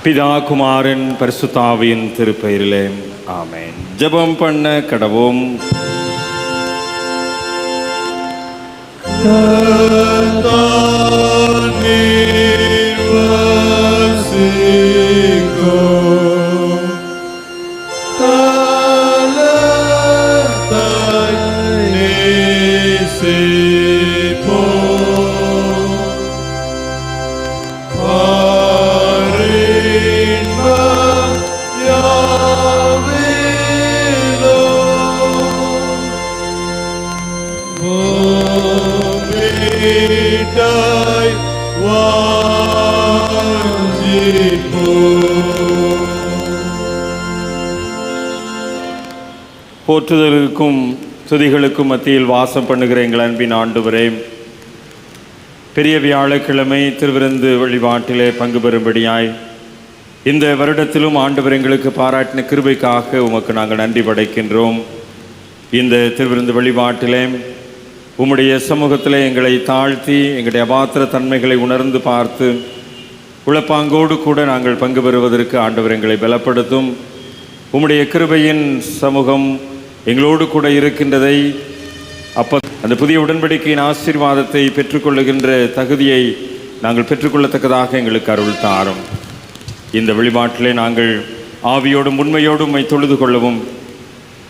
பிதா குமாரன் பரிசுத்தாவியின் திருப்பெயரிலே ஆமென். ஜெபம் பண்ண கடவோம். போற்றுதலுக்கும் துதிகளுக்கும் மத்தியில் வாசம் பண்ணுகிற எங்கள் அன்பின் ஆண்டவரே, பெரிய வியாழக்கிழமை திருவிருந்து வழிபாட்டிலே பங்கு பெறும்படியாய் இந்த வருடத்திலும் ஆண்டவர் எங்களுக்கு பாராட்டின கிருபைக்காக உமக்கு நாங்கள் நன்றி படைக்கின்றோம். இந்த திருவிருந்து வழிபாட்டிலே உம்முடைய சமூகத்திலே எங்களை தாழ்த்தி எங்களுடைய அபாத்திர தன்மைகளை உணர்ந்து பார்த்து உளப்பாங்கோடு கூட நாங்கள் பங்கு பெறுவதற்கு ஆண்டவர் எங்களை பலப்படுத்தும். உம்முடைய கிருபையின் சமூகம் எங்களோடு கூட இருக்கின்றதை அந்த புதிய உடன்படிக்கையின் ஆசீர்வாதத்தை பெற்றுக்கொள்ளுகின்ற தகுதியை நாங்கள் பெற்றுக்கொள்ளத்தக்கதாக எங்களுக்கு அருள் தாரும். இந்த வழிபாட்டிலே நாங்கள் ஆவியோடும் உண்மையோடும் உம்மை தொழுது கொள்ளவும்,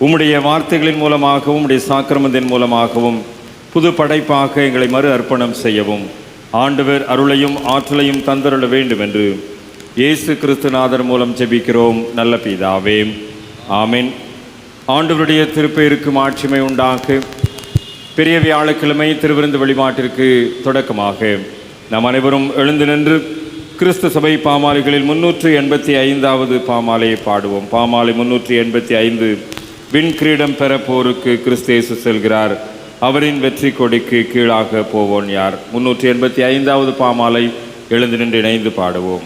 உம்முடைய வார்த்தைகளின் மூலமாகவும் உம்முடைய சாக்கிரமத்தின் மூலமாகவும் புது படைப்பாக எங்களை மறு அர்ப்பணம் செய்யவும் ஆண்டவர் அருளையும் ஆற்றலையும் தந்தருள வேண்டும் என்று இயேசு கிறிஸ்துநாதர் மூலம் ஜெபிக்கிறோம் நல்ல பிதாவே, ஆமென். ஆண்டவருடைய திருப்பெயருக்கு மாட்சிமை உண்டாக. பெரிய வியாழக்கிழமை திருவிருந்து வழிபாட்டிற்கு தொடக்கமாக நாம் அனைவரும் எழுந்து நின்று கிறிஸ்து சபை பாமாலைகளில் 385வது பாமாலையை பாடுவோம். பாமாலை 385. விண்கிரீடம் பெற போருக்கு கிறிஸ்தேசு செல்கிறார், அவரின் வெற்றி கொடிக்கு கீழாக போவோன் யார். 385வது பாமாலை எழுந்து நின்று இணைந்து பாடுவோம்.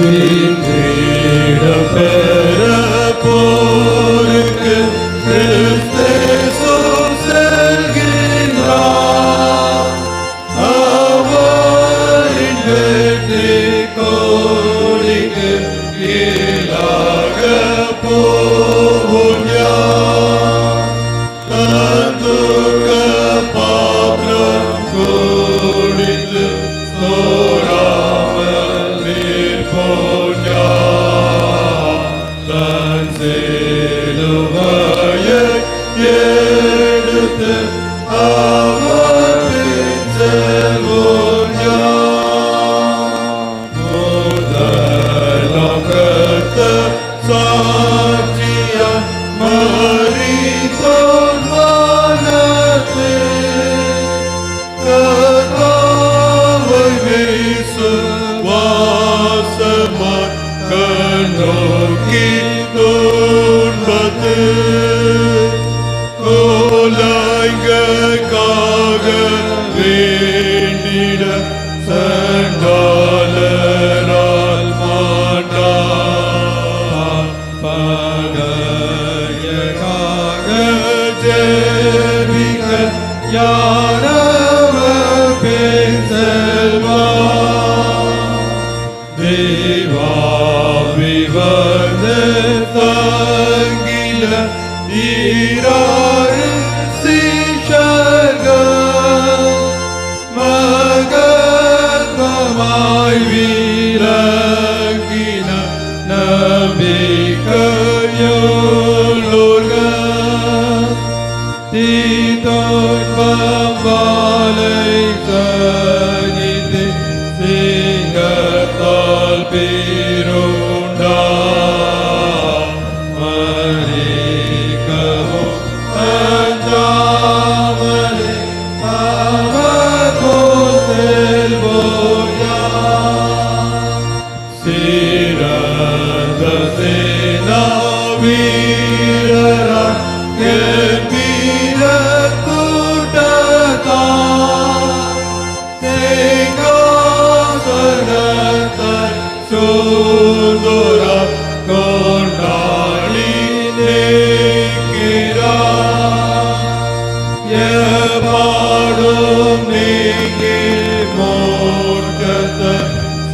விண்கிரீடம் பெற போருக்கு கிறிஸ்தேசு செல்கின்றார், அவரின் வெற்றி கொடிக்கு கீழாக போவோம் யார். தந்துக்க பாத்திரம் குடித்து எடுத்து அவர் செல்வோம் முதலோகத்த சாட்சிய மரித்தோர் வானத்தே கர்த்தாவை விசுவாசமாய் கண்ணோக்கி துன்பத்து கோலாய்களுக்காக வேண்டிட சண்டாளரால் மாட்டார், பகையக்காக ஜெபிக்க யாரவர் பின் செல்வார். தேவாவிவர்ந்து தங்கில ஈராறு சீஷர்கள் மகத்வமாய் வீரங்கின நம்பிக்கையுள்ளோர்கள் தீதோன்பம் வாளை சகித்து சிங்கத்தால் பீருண்டா மரிக்க கெம்பீர கூட்டத்தார் சிங்காசனத்தை சூழ்ந்துற கொண்டாடி நிற்கிறார். எப்பாடும் நீங்கி மோட்சத்தை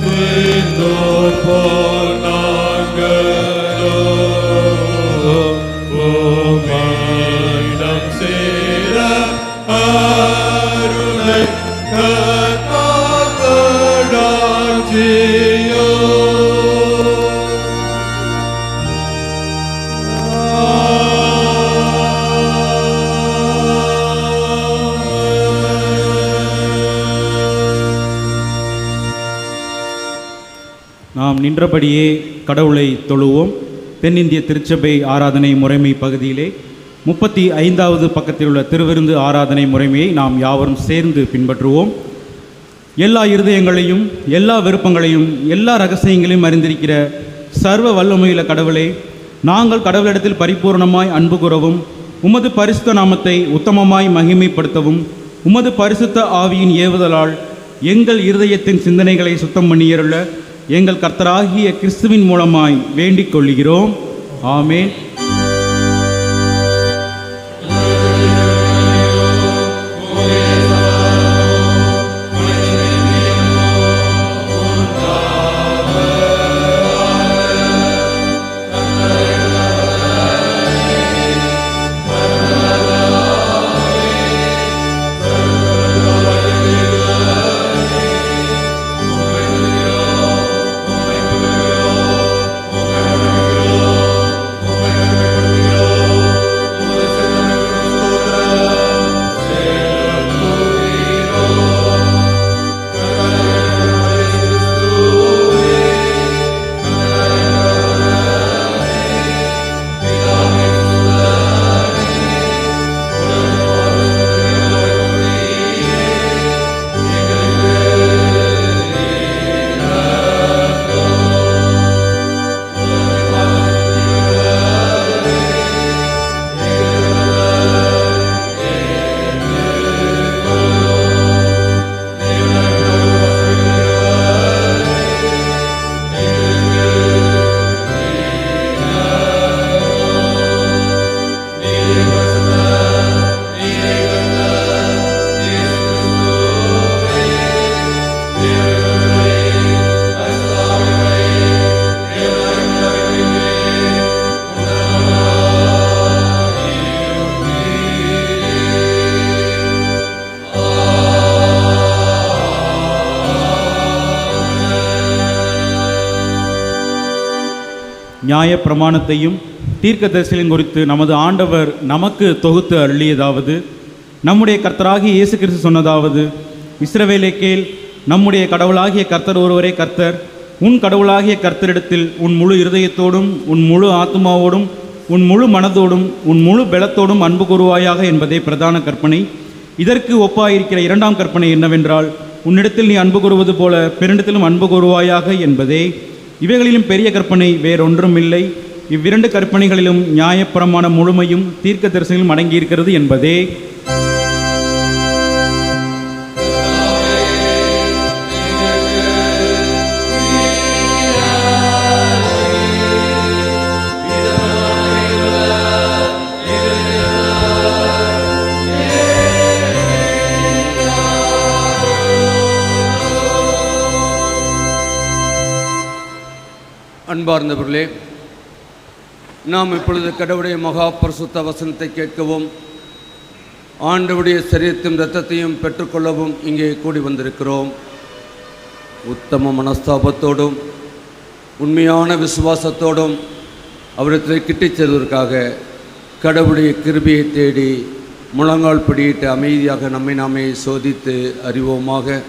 சேர்ந்தோர் போல் நாங்களோ உம்மிடம் சேர அருளை கடாட்சியோ. நாம் நின்றபடியே கடவுளை தொழுவோம். தென்னிந்திய திருச்சபை ஆராதனை முறைமை பகுதியிலே 35வது பக்கத்தில் உள்ள திருவிருந்து ஆராதனை முறைமையை நாம் யாவரும் சேர்ந்து பின்பற்றுவோம். எல்லா இருதயங்களையும் எல்லா விருப்பங்களையும் எல்லா ரகசியங்களையும் அறிந்திருக்கிற சர்வ வல்லமையுள்ள கடவுளே, நாங்கள் கடவுளிடத்தில் பரிபூர்ணமாய் அன்பு கூறவும் உமது பரிசுத்த நாமத்தை உத்தமமாய் மகிமைப்படுத்தவும் உமது பரிசுத்த ஆவியின் ஏவுதலால் எங்கள் இருதயத்தின் சிந்தனைகளை சுத்தம் பண்ணியருள எங்கள் கர்த்தராகிய கிறிஸ்துவின் மூலமாய் வேண்டிக் கொள்கிறோம். ஆமென். நியாய பிரமாணத்தையும் தீர்க்கதரிசிகளையும் குறித்து நமது ஆண்டவர் நமக்கு தொகுத்து அருளியதாவது, நம்முடைய கர்த்தராகிய இயேசு கிறிஸ்து சொன்னதாவது, இஸ்ரவேலே கேள், நம்முடைய கடவுளாகிய கர்த்தர் ஒருவரே கர்த்தர். உன் கடவுளாகிய கர்த்தரிடத்தில் உன் முழு இருதயத்தோடும் உன் முழு ஆத்துமாவோடும் உன் முழு மனதோடும் உன் முழு பலத்தோடும் அன்பு கூறுவாயாக என்பதே பிரதான கற்பனை. இதற்கு ஒப்பாயிருக்கிற இரண்டாம் கற்பனை என்னவென்றால், உன்னிடத்தில் நீ அன்பு கூறுவது போல பிறனிடத்திலும் அன்பு கூறுவாயாக என்பதே. இவைகளிலும் பெரிய கற்பனை வேறொன்றும் இல்லை. இவ்விரண்டு கற்பனைகளிலும் நியாயப்பிரமாண முழுமையும் தீர்க்க தரிசனங்களும் அடங்கியிருக்கிறது என்பதே. அன்பார்ந்தவர்களே, நாம் இப்பொழுது கடவுளுடைய மகா பரிசுத்த வசனத்தை கேட்கவும் ஆண்டவருடைய சரீரத்தையும் இரத்தத்தையும் பெற்றுக்கொள்ளவும் இங்கே கூடி வந்திருக்கிறோம். உத்தம மனஸ்தாபத்தோடும் உண்மையான விசுவாசத்தோடும் அவரிடத்தில் கிட்டிச் செல்வதற்காக கடவுளுடைய கிருபையை தேடி முழங்கால் படியிட்டு அமைதியாக நம்மை நாமே சோதித்து அறிவோமாக.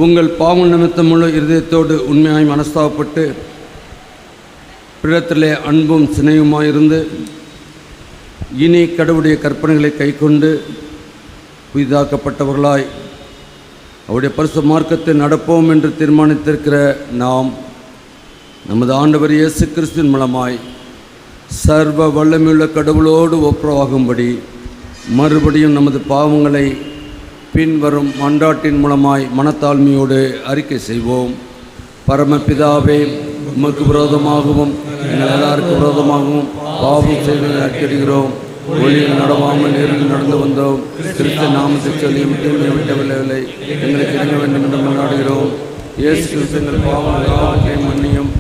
உங்கள் பாவம் நிமித்தம் முழு இருதயத்தோடு உண்மையாய் மனஸ்தாபப்பட்டு பிறத்திலே அன்பும் சினையுமாயிருந்து இனி கடவுளுடைய கற்பனைகளை கைக்கொண்டு புதிதாக்கப்பட்டவர்களாய் அவருடைய பரிசுத்த மார்க்கத்தை நடப்போம் என்று தீர்மானித்திருக்கிற நாம் நமது ஆண்டவர் இயேசு கிறிஸ்துவின் மூலமாய் சர்வ வல்லமையுள்ள கடவுளோடு ஒப்புரவாகும்படி மறுபடியும் நமது பாவங்களை பின்வரும் மன்றாட்டின் மூலமாய் மனத்தாழ்மையோடு அறிக்கை செய்வோம். பரமபிதாவே, உமக்கு விரோதமாகவும் எங்கள் எல்லாருக்கும் விரோதமாகவும் பாவம் செய்வதை அறிக்கையிடுகிறோம். ஒளியில் நடவாமல் நேரில் நடந்து வந்தோம். கிறிஸ்து நாமத்தை சொல்லியும் தீமையை விட்டவில்லை. எங்களுக்கு இறங்க வேண்டும் என்று கொண்டாடுகிறோம். இயேசு கிறிஸ்து எங்கள் பாவங்களை மன்னியும்.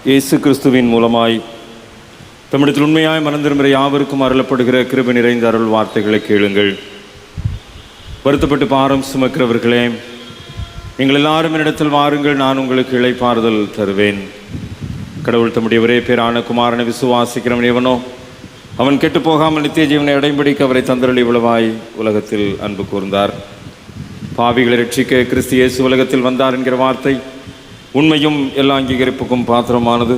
இயேசு கிறிஸ்துவின் மூலமாய் தமிழத்தில் உண்மையாய் மனந்திரும்புகிற யாவருக்கும் அருளப்படுகிற கிருபை நிறைந்த அருள் வார்த்தைகளை கேளுங்கள். வருத்தப்பட்டு பாரம் சுமக்கிறவர்களே, நீங்கள் எல்லாரும் என்னிடத்தில் வாருங்கள், நான் உங்களுக்கு இளைப்பாறுதல் தருவேன். கடவுள் தம்முடைய ஒரே பேரான குமாரனை விசுவாசிக்கிறவன் எவனோ அவன் கெட்டு போகாமல் நித்திய ஜீவனை அடைம்படிக்கு அவரை தந்தருளி இவ்வளவாய் உலகத்தில் அன்பு கூர்ந்தார். பாவிகளை ரட்சிக்க கிறிஸ்து இயேசு உலகத்தில் வந்தார் என்கிற வார்த்தை உண்மையும் எல்லா அங்கீகரிப்புக்கும் பாத்திரமானது.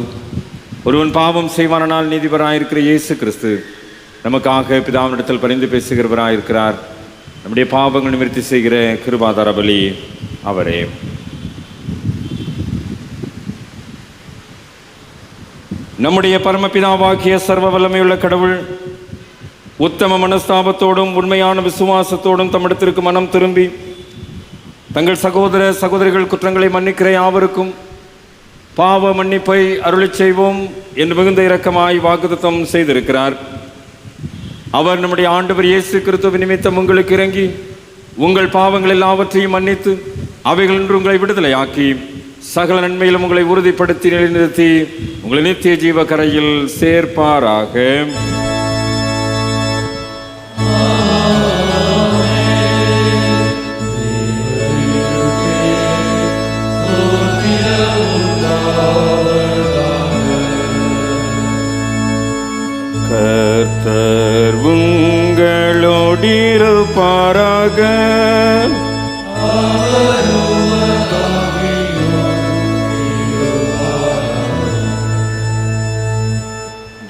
ஒருவன் பாவம் செய்வானால் நீதிபராயிருக்கிற இயேசு கிறிஸ்து நமக்காக பிதாவினிடத்தில் பரிந்து பேசுகிறவராயிருக்கிறார். நம்முடைய பாவங்கள் நிவர்த்தி செய்கிற கிருபாதார பலி அவரே. நம்முடைய பரமபிதாவாகிய சர்வ வல்லமையுள்ள கடவுள் உத்தம மனஸ்தாபத்தோடும் உண்மையான விசுவாசத்தோடும் தம்மிடத்திற்கு மனம் திரும்பி தங்கள் சகோதர சகோதரிகள் குற்றங்களை மன்னிக்கிற யாவருக்கும் பாவ மன்னிப்பை அருளிச் செய்வோம் என்று மிகுந்த இரக்கமாய் வாக்குத்தத்தம் செய்திருக்கிறார். அவர் நம்முடைய ஆண்டவர் இயேசு கிறிஸ்துவின் நிமித்தம் உங்களுக்கு இறங்கி உங்கள் பாவங்கள் எல்லாவற்றையும் மன்னித்து அவைகள் என்று உங்களை விடுதலையாக்கி சகல நன்மையிலும் உங்களை உறுதிப்படுத்தி நிலைநிறுத்தி உங்களை நித்திய ஜீவ கரையில் சேர்ப்பாராக. கர்த்தர் உங்களோடிருப்பாராக.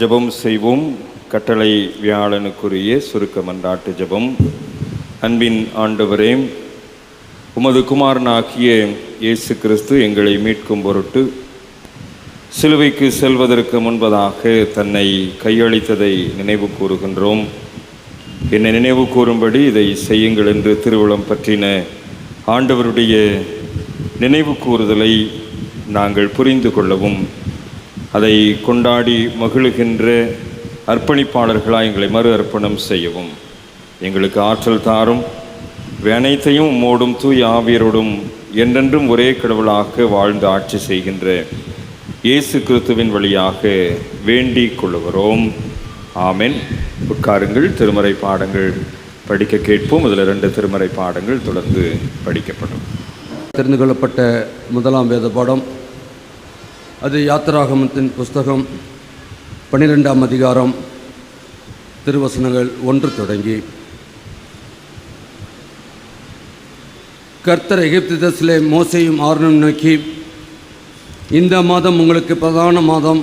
ஜெபம் செய்வோம். கட்டளை வியாழனுக்குரிய சுருக்க மன்றாட்டு ஜெபம். அன்பின் ஆண்டவரே, உமது குமாரனாகிய இயேசு கிறிஸ்து எங்களை மீட்கும் பொருட்டு சிலுவைக்கு செல்வதற்கு முன்பதாக தன்னை கையளித்ததை நினைவு கூறுகின்றோம். என்னை நினைவு கூறும்படி இதை செய்யுங்கள் என்று திருவுளம் பற்றின ஆண்டவருடைய நினைவு கூறுதலை நாங்கள் புரிந்து கொள்ளவும் அதை கொண்டாடி மகிழுகின்ற அர்ப்பணிப்பாளர்களாக எங்களை மறு அர்ப்பணம் செய்யவும் எங்களுக்கு ஆற்றல் தாரும். அனைத்தையும் உம்மோடும் தூய ஆவியரோடும் என்றென்றும் ஒரே கடவுளாக வாழ்ந்து ஆட்சி செய்கின்ற இயேசு கிறிஸ்துவின் வழியாக வேண்டிக் கொள்ளுகிறோம். ஆமென். உட்காருங்கள். திருமறை பாடங்கள் படிக்க கேட்போம். இதில் 2 திருமறை பாடங்கள் தொடர்ந்து படிக்கப்படும். தெரிந்து கொள்ளப்பட்ட முதலாம் வேத பாடம் அது யாத்திராகமத்தின் புஸ்தகம் 12ஆம் அதிகாரம் திருவசனங்கள் 1 தொடங்கி. கர்த்தர் எகிப்து தேசத்திலே மோசேயும் ஆரோனையும் நோக்கி, இந்த மாதம் உங்களுக்கு பிரதான மாதம்,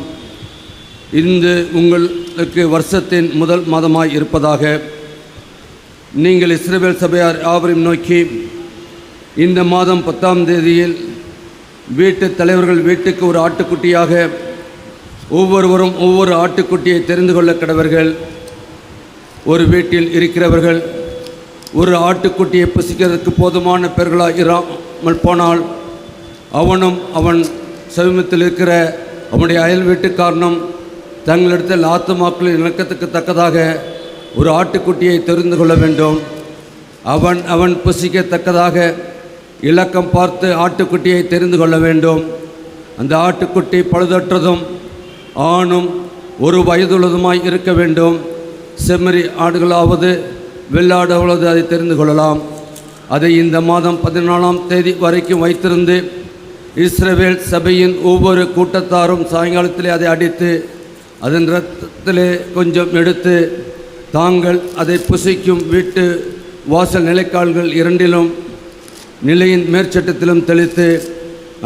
இது உங்களுக்கு வருஷத்தின் முதல் மாதமாய் இருப்பதாக. நீங்கள் இஸ்ரவேல் சபையார் யாவரையும் நோக்கி, இந்த மாதம் 10ஆம் தேதியில் வீட்டு தலைவர்கள் வீட்டுக்கு ஒரு ஆட்டுக்குட்டியாக ஒவ்வொருவரும் ஒவ்வொரு ஆட்டுக்குட்டியை தெரிந்து கொள்ள கடவர்கள். ஒரு வீட்டில் இருக்கிறவர்கள் ஒரு ஆட்டுக்குட்டியை புசிக்கிறதுக்கு போதுமான பேர்களாக இராமல் போனால் அவனும் அவன் சமீபத்தில் இருக்கிற அவனுடைய அயல் வீட்டுக்காரனும் தங்களிடத்தில் ஆத்துமாக்களின் இணக்கத்துக்கு தக்கதாக ஒரு ஆட்டுக்குட்டியை தெரிந்து கொள்ள வேண்டும். அவன் புசிக்கத்தக்கதாக இலக்கம் பார்த்து ஆட்டுக்குட்டியை தெரிந்து கொள்ள வேண்டும். அந்த ஆட்டுக்குட்டி பழுதற்றதும் ஆணும் 1 வயதுள்ளதுமாய் இருக்க வேண்டும். செம்மறி ஆடுகளாவது வெள்ளாடாவது அதை தெரிந்து கொள்ளலாம். அதை இந்த மாதம் 14ஆம் தேதி வரைக்கும் வைத்திருந்து இஸ்ரவேல் சபையின் ஒவ்வொரு கூட்டத்தாரும் சாயங்காலத்திலே அதை அடித்து அதன் இரத்தத்திலே கொஞ்சம் எடுத்து தாங்கள் அதை புசிக்கும் வீட்டு வாசல் நிலைக்கால்கள் 2லும் நிலையின் மேற்சட்டத்திலும் தெளித்து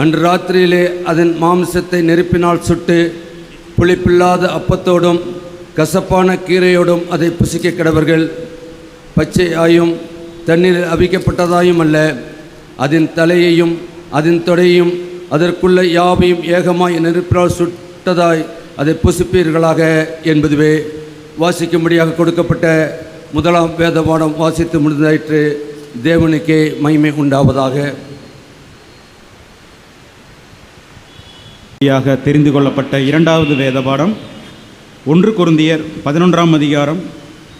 அன்று ராத்திரியிலே அதன் மாம்சத்தை நெருப்பினால் சுட்டு புளிப்பில்லாத அப்பத்தோடும் கசப்பான கீரையோடும் அதை புசிக்க கிடவர்கள். பச்சையாயும் தண்ணீரில் அவிக்கப்பட்டதாயும் அல்ல, அதன் தலையையும் அதன் தொடையையும் அதற்குள்ள யாவையும் ஏகமாய் நெருப்பினால் சுட்டதாய் அதை புசிப்பீர்களாக என்பதுவே வாசிக்கும்படியாக கொடுக்கப்பட்ட முதலாம் வேத பாடம் வாசித்து முடிந்தாயிற்று. தேவனுக்கே மகிமை உண்டாவதாக. தெரிந்து கொள்ளப்பட்ட இரண்டாவது வேத பாடம் 1 கொரிந்தியர் 11ஆம் அதிகாரம்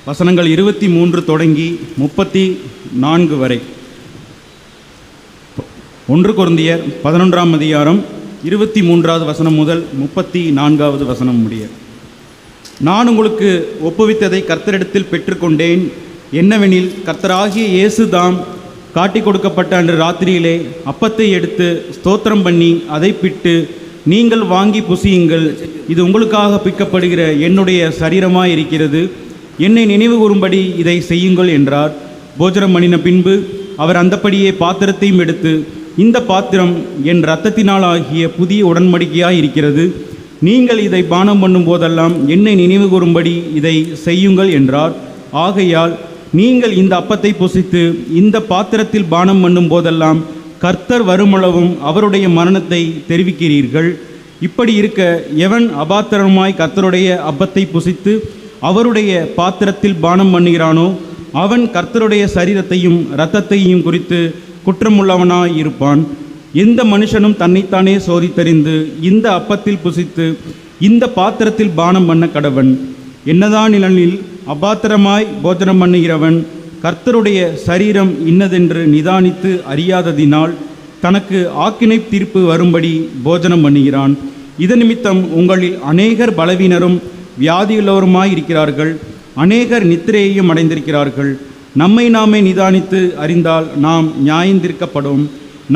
வசனங்கள் 23 தொடங்கி 34 வரை. 1 கொரிந்தியர் 11ஆம் அதிகாரம் 23வது வசனம் முதல் 34வது வசனம் முடிய. நான் உங்களுக்கு ஒப்புவித்ததை கர்த்தரிடத்தில் பெற்றுக்கொண்டேன். என்னவெனில், கர்த்தராகிய இயேசு தாம் காட்டி கொடுக்கப்பட்ட அன்று ராத்திரியிலே அப்பத்தை எடுத்து ஸ்தோத்திரம் பண்ணி அதை பிட்டு, நீங்கள் வாங்கி புசியுங்கள், இது உங்களுக்காக பிக்கப்படுகிற என்னுடைய சரீரமாய் இருக்கிறது, என்னை நினைவு கூறும்படி இதை செய்யுங்கள் என்றார். போஜனம் பண்ணின பின்பு அவர் அந்தப்படியே பாத்திரத்தையும் எடுத்து, இந்த பாத்திரம் என் இரத்தத்தினால் ஆகிய புதிய உடன்படிக்கையாய் இருக்கிறது, நீங்கள் இதை பானம் பண்ணும் போதெல்லாம் என்னை நினைவு கூறும்படி இதை செய்யுங்கள் என்றார். ஆகையால் நீங்கள் இந்த அப்பத்தை புசித்து இந்த பாத்திரத்தில் பானம் பண்ணும் போதெல்லாம் கர்த்தர் வருமளவும் அவருடைய மரணத்தை தெரிவிக்கிறீர்கள். இப்படி இருக்க, எவன் அபாத்திரமாய் கர்த்தருடைய அப்பத்தை புசித்து அவருடைய பாத்திரத்தில் பானம் பண்ணுகிறானோ அவன் கர்த்தருடைய சரீரத்தையும் இரத்தத்தையும் குறித்து குற்றமுள்ளவனாய் இருப்பான். எந்த மனுஷனும் தன்னைத்தானே சோதித்தறிந்து இந்த அப்பத்தில் புசித்து இந்த பாத்திரத்தில் பானம் பண்ண கடவன். என்னதான் நிலனில் அபாத்திரமாய் போஜனம் பண்ணுகிறவன் கர்த்தருடைய சரீரம் இன்னதென்று நிதானித்து அறியாததினால் தனக்கு ஆக்கினை தீர்ப்பு வரும்படி போஜனம் பண்ணுகிறான். இது நிமித்தம் உங்களில் அநேகர் பலவீனரும் வியாதியுள்ளவருமாய் இருக்கிறார்கள், அநேகர் நித்திரையையும் அடைந்திருக்கிறார்கள். நம்மை நாமே நிதானித்து அறிந்தால் நாம் நியாயந்திருக்கப்படும்.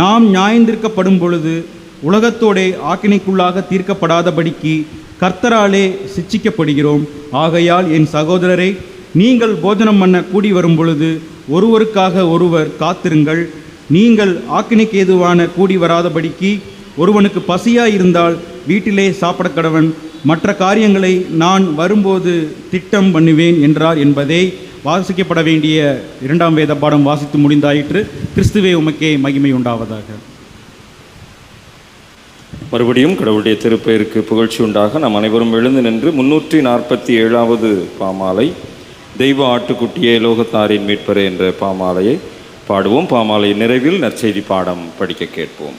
நாம் நியாயந்திருக்கப்படும் பொழுது உலகத்தோடே ஆக்கினைக்குள்ளாக தீர்க்கப்படாதபடிக்கு கர்த்தராலே சிட்சிக்கப்படுகிறோம். ஆகையால் என் சகோதரரை, நீங்கள் போஜனம் பண்ண கூடி வரும் பொழுது ஒருவருக்காக ஒருவர் காத்திருங்கள். நீங்கள் ஆக்கினைக்கு ஏதுவான கூடி வராதபடிக்கு ஒருவனுக்கு பசியாய் இருந்தால் வீட்டிலே சாப்பிட கடவன். மற்ற காரியங்களை நான் வரும்போது திட்டம் பண்ணுவேன் என்றார் என்பதை வாசிக்கப்பட வேண்டிய இரண்டாம் வேத பாடம் வாசித்து முடிந்தாயிற்று. கிறிஸ்துவே உமக்கே மகிமை உண்டாவதாக. மறுபடியும் கடவுளுடைய திருப்பெயருக்கு புகழ்ச்சி உண்டாக நாம் அனைவரும் எழுந்து நின்று 347வது பாமாலை, தெய்வ ஆட்டுக்குட்டியே லோகத்தாரின் மீட்பரே என்ற பாமாலையை பாடுவோம். பாமாலை நிறைவில் நற்செய்தி பாடம் படிக்க கேட்போம்.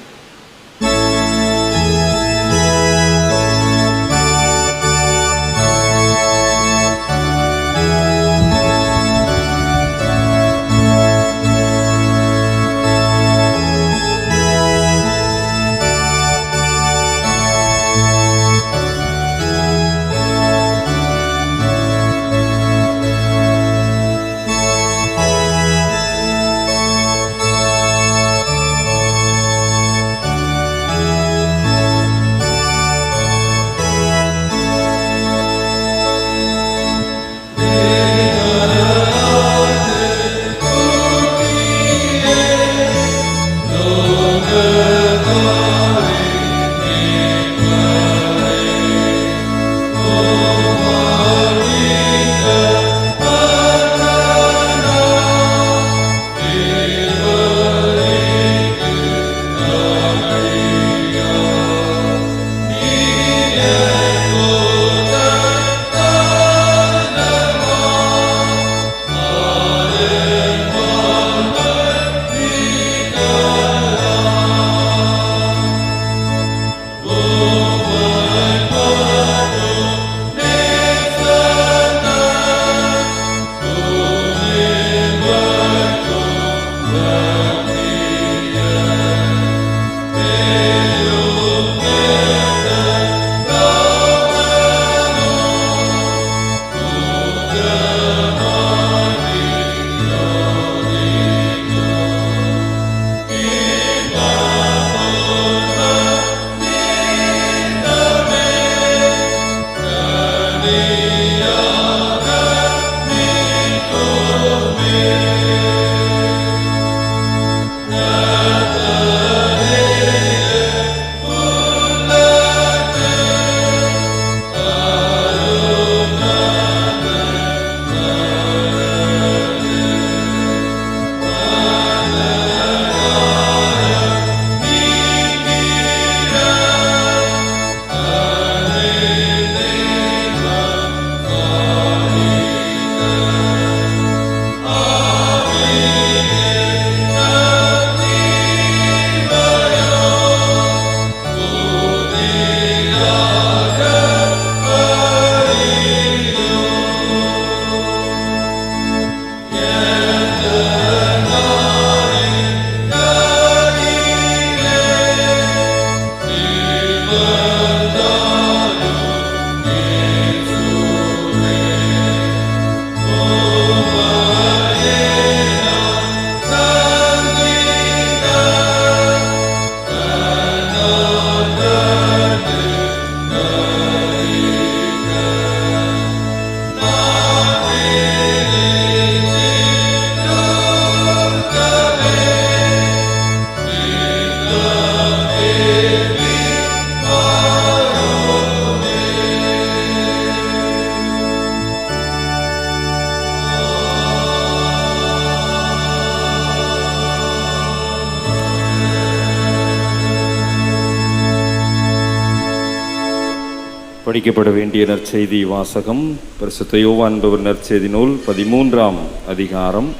படிக்கப்பட வேண்டிய நற்செய்தி வாசகம் பரிசுத்த யோவான் என்பவர் நற்செய்தி நூல் 13ஆம் அதிகாரம்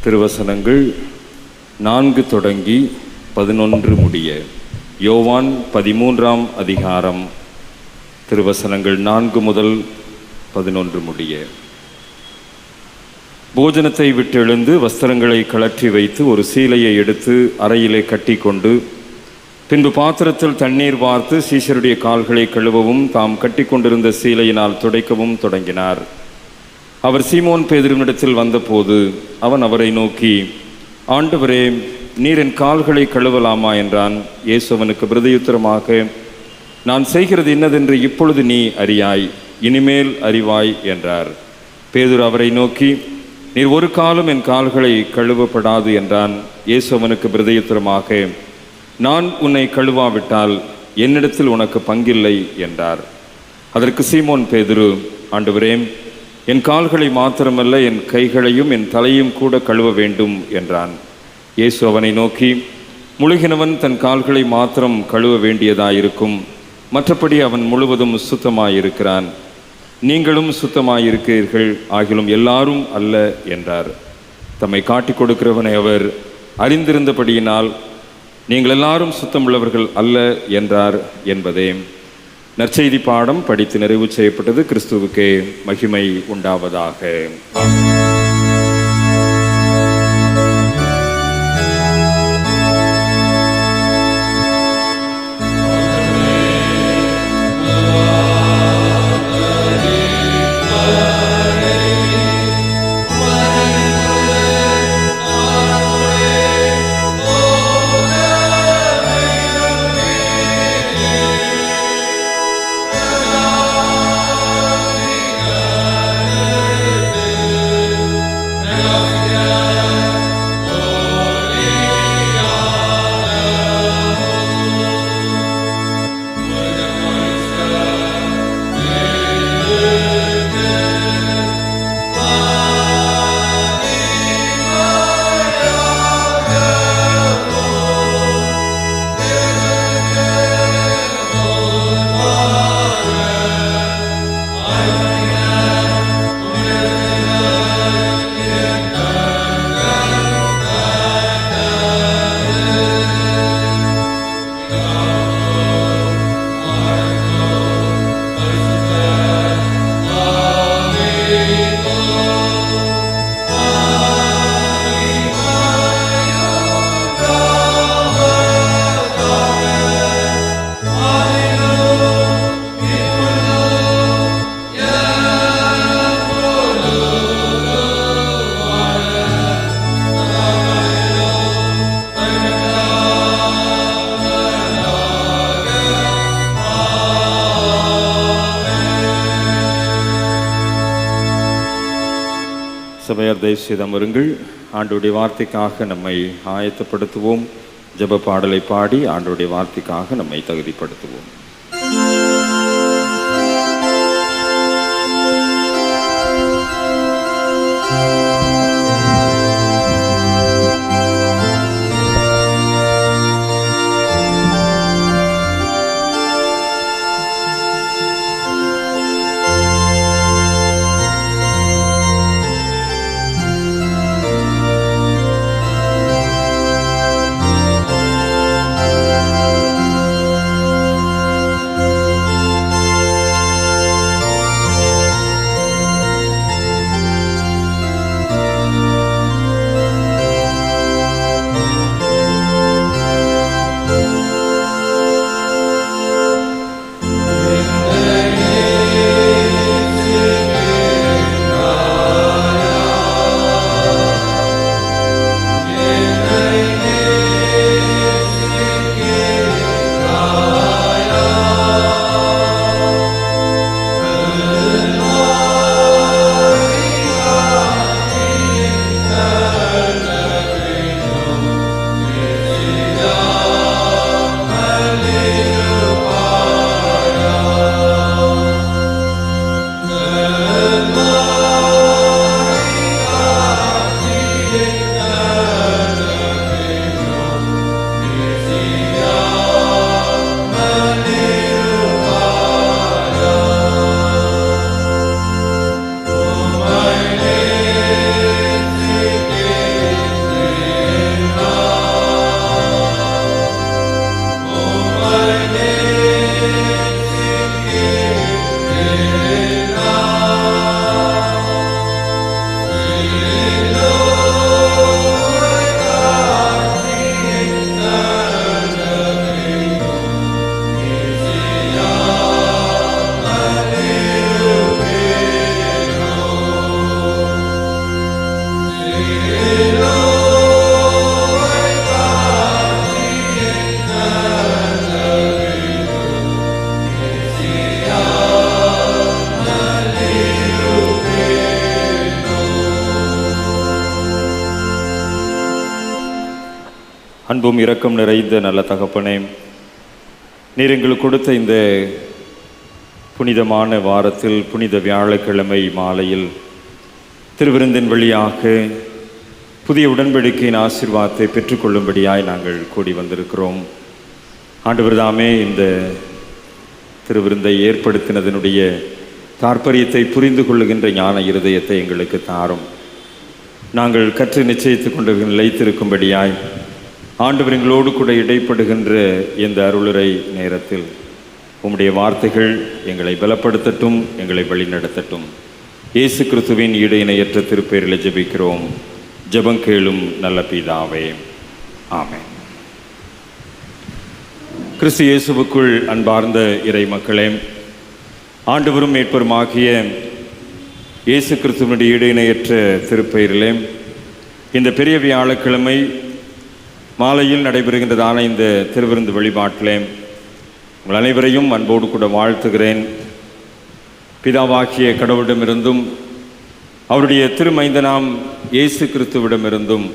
திருவசனங்கள் 4 தொடங்கி 11 முடிய. யோவான் 13ஆம் அதிகாரம் திருவசனங்கள் 4 முதல் 11 முடிய. போஜனத்தை விட்டு எழுந்து வஸ்திரங்களை கழற்றி வைத்து ஒரு சீலையை எடுத்து அறையிலே கட்டி கொண்டு பின்பு பாத்திரத்தில் தண்ணீர் வார்த்து சீஷருடைய கால்களை கழுவவும் தாம் கட்டி கொண்டிருந்த சீலையினால் துடைக்கவும் தொடங்கினார். அவர் சீமோன் பேதுருவினிடத்தில் வந்தபோது அவன் அவரை நோக்கி, ஆண்டவரே, நீர் என் கால்களை கழுவலாமா என்றான். இயேசு அவனுக்கு பிரதியுத்தரமாக, நான் செய்கிறது இன்னதென்று இப்பொழுது நீ அறியாய், இனிமேல் அறிவாய் என்றார். பேதுரு அவரை நோக்கி, நீர் ஒரு காலம் என் கால்களை கழுவப்படாது என்றான். இயேசு அவனுக்கு பிரதியுத்தரமாக, நான் உன்னை கழுவாவிட்டால் என்னிடத்தில் உனக்கு பங்கில்லை என்றார். அதற்கு சீமோன் பேதுரு, ஆண்டவரே, என் கால்களை மாத்திரமல்ல என் கைகளையும் என் தலையும் கூட கழுவ வேண்டும் என்றான். இயேசு அவனை நோக்கி, முழுகினவன் தன் கால்களை மாத்திரம் கழுவ வேண்டியதாயிருக்கும், மற்றபடி அவன் முழுவதும் சுத்தமாயிருக்கிறான். நீங்களும் சுத்தமாயிருக்கிறீர்கள், ஆகிலும் எல்லாரும் அல்ல என்றார். தம்மை காட்டிக் கொடுக்கிறவனை அவர் அறிந்திருந்தபடியினால் நீங்கள் எல்லாரும் சுத்தமுள்ளவர்கள் அல்ல என்றார் என்பதே. நற்செய்தி பாடம் படித்து நிறைவு செய்யப்பட்டது. கிறிஸ்துவுக்கே மகிமை உண்டாவதாக. சபையார் தயவு செய்து அமருங்கள். ஆண்டவருடைய வார்த்தைக்காக நம்மை ஆயத்தப்படுத்துவோம். ஜெப பாடலை பாடி ஆண்டவருடைய வார்த்தைக்காக நம்மை தகுதிப்படுத்துவோம். அன்பும் இரக்கம் நிறைந்த நல்ல தகப்பனே, நீர் எங்களுக்கு கொடுத்த இந்த புனிதமான வாரத்தில் புனித வியாழக்கிழமை மாலையில் திருவிருந்தின் வழியாக புதிய உடன்படிக்கையின் ஆசீர்வாதத்தை பெற்றுக்கொள்ளும்படியாய் நாங்கள் கூடி வந்திருக்கிறோம். ஆண்டவர் தாமே இந்த திருவிருந்தை ஏற்படுத்தினதனுடைய தாற்பயத்தை புரிந்து கொள்ளுகின்ற ஞான இருதயத்தை எங்களுக்கு தாரும். நாங்கள் கற்று நிச்சயித்து கொண்டு நிலைத்திருக்கும்படியாய் ஆண்டவர் எங்களோடு கூட இடைப்படுகின்ற இந்த அருளுரை நேரத்தில் உம்முடைய வார்த்தைகள் எங்களை பலப்படுத்தட்டும், எங்களை வழிநடத்தட்டும். இயேசு கிறிஸ்துவின் ஈடு இணையற்ற திருப்பெயரில் ஜெபிக்கிறோம். ஜெபம் கேளும் நல்ல பிதாவே, ஆமென். கிறிஸ்து இயேசுவுக்குள் அன்பார்ந்த இறை மக்களே, ஆண்டவரும் மீட்பருமாகிய இயேசு கிறிஸ்துவினுடைய ஈடு இணையற்ற திருப்பெயரிலே இந்த பெரிய வியாழக்கிழமை மாலையில் நடைபெறுகின்றதான இந்த திருவிருந்து வழிபாட்டிலே உங்கள் அனைவரையும் அன்போடு கூட வாழ்த்துகிறேன். பிதாவாகிய கடவுளிடமிருந்தும் அவருடைய திருமைந்தனாம் இயேசு கிறிஸ்துவிடமிருந்தும்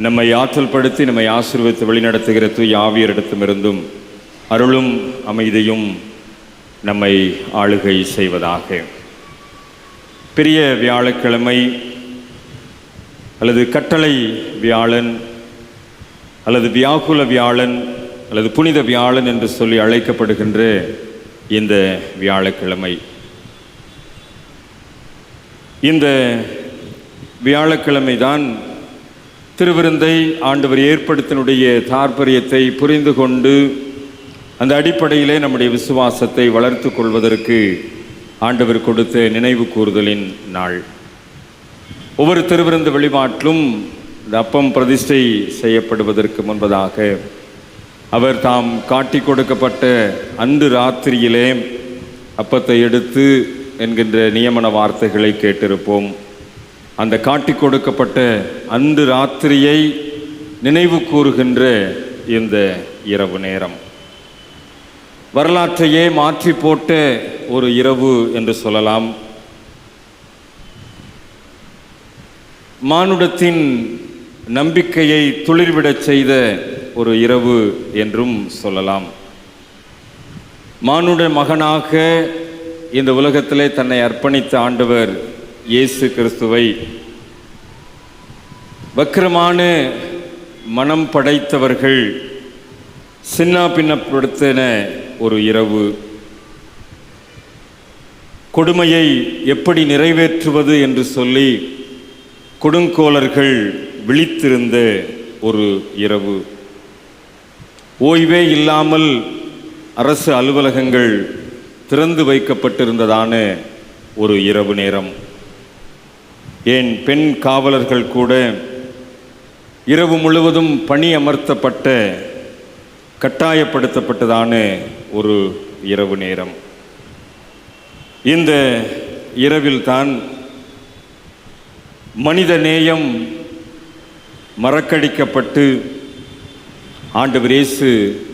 நம்மை ஆற்றல் படுத்தி நம்மை ஆசீர்வதித்து வழிநடத்துகிற தூய ஆவியரிடத்திலிருந்தும் அருளும் அமைதியும் நம்மை ஆளுகை செய்வதாக. பெரிய வியாழக்கிழமை அல்லது கட்டளை வியாழன் அல்லது வியாகுல வியாழன் அல்லது புனித வியாழன் என்று சொல்லி அழைக்கப்படுகின்ற இந்த வியாழக்கிழமை, இந்த வியாழக்கிழமை தான் திருவிருந்தை ஆண்டவர் ஏற்படுத்தினுடைய தாற்பயத்தை புரிந்து கொண்டு அந்த அடிப்படையிலே நம்முடைய விசுவாசத்தை வளர்த்து கொள்வதற்கு ஆண்டவர் கொடுத்த நினைவு கூறுதலின் நாள். ஒவ்வொரு திருவிருந்து வழிபாட்டிலும் இந்த அப்பம் பிரதிஷ்டை செய்யப்படுவதற்கு முன்பதாக அவர் தாம் காட்டி கொடுக்கப்பட்ட அன்று ராத்திரியிலே அப்பத்தை எடுத்து என்கின்ற நியமன வார்த்தைகளை கேட்டிருப்போம். அந்த காட்டி கொடுக்கப்பட்ட அன்று ராத்திரியை நினைவு கூறுகின்ற இந்த இரவு நேரம் வரலாற்றையே மாற்றி போட்ட ஒரு இரவு என்று சொல்லலாம். மானுடத்தின் நம்பிக்கையை துளிர்விடச் செய்த ஒரு இரவு என்றும் சொல்லலாம். மானுட மகனாக இந்த உலகத்திலே தன்னை அர்ப்பணித்த ஆண்டவர் இயேசு கிறிஸ்துவை வக்கிரமான மனம் படைத்தவர்கள் சின்னா பின்னப்படுத்தின ஒரு இரவு. கொடுமையை எப்படி நிறைவேற்றுவது என்று சொல்லி கொடுங்கோலர்கள் விழித்திருந்த ஒரு இரவு. ஓய்வே இல்லாமல் அரசு அலுவலகங்கள் திறந்து வைக்கப்பட்டிருந்ததான ஒரு இரவு நேரம். ஏன் பெண் காவலர்கள் கூட இரவு முழுவதும் பணி அமர்த்தப்பட்ட கட்டாயப்படுத்தப்பட்டதான ஒரு இரவு நேரம். இந்த இரவில்தான் மனித நேயம் மறக்கடிக்கப்பட்டு ஆண்டவர் இயேசு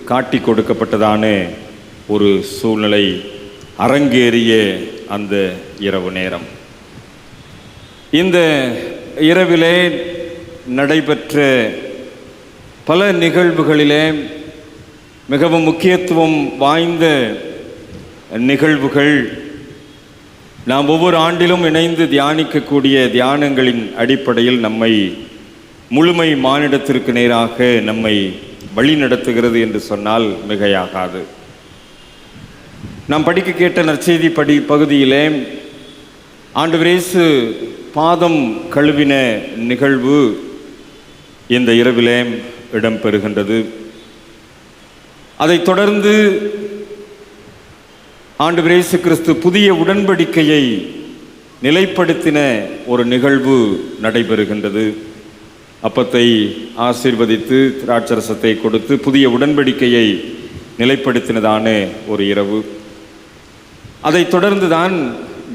காட்டி கொடுக்கப்பட்டதான ஒரு சூழ்நிலை அரங்கேறிய அந்த இரவு நேரம். இந்த இரவிலே நடைபெற்ற பல நிகழ்வுகளிலே மிகவும் முக்கியத்துவம் வாய்ந்த நிகழ்வுகள் நாம் ஒவ்வொரு ஆண்டிலும் இணைந்து தியானிக்கக்கூடிய தியானங்களின் அடிப்படையில் நம்மை முழுமை மானிடத்திற்கு நேராக நம்மை வழி நடத்துகிறது என்று சொன்னால் மிகையாகாது. நாம் படிக்க கேட்ட நற்செய்தி பகுதியிலே ஆண்டவர் இயேசு பாதம் கழுவின நிகழ்வு இந்த இரவிலே இடம்பெறுகின்றது. அதைத் தொடர்ந்து ஆண்டவர் இயேசு கிறிஸ்து புதிய உடன்படிக்கையை நிலைப்படுத்தின ஒரு நிகழ்வு நடைபெறுகின்றது. அப்பத்தை ஆசீர்வதித்து திராட்சரசத்தை கொடுத்து புதிய உடன்படிக்கையை நிலைப்படுத்தினதான ஒரு இரவு. அதைத் தொடர்ந்துதான்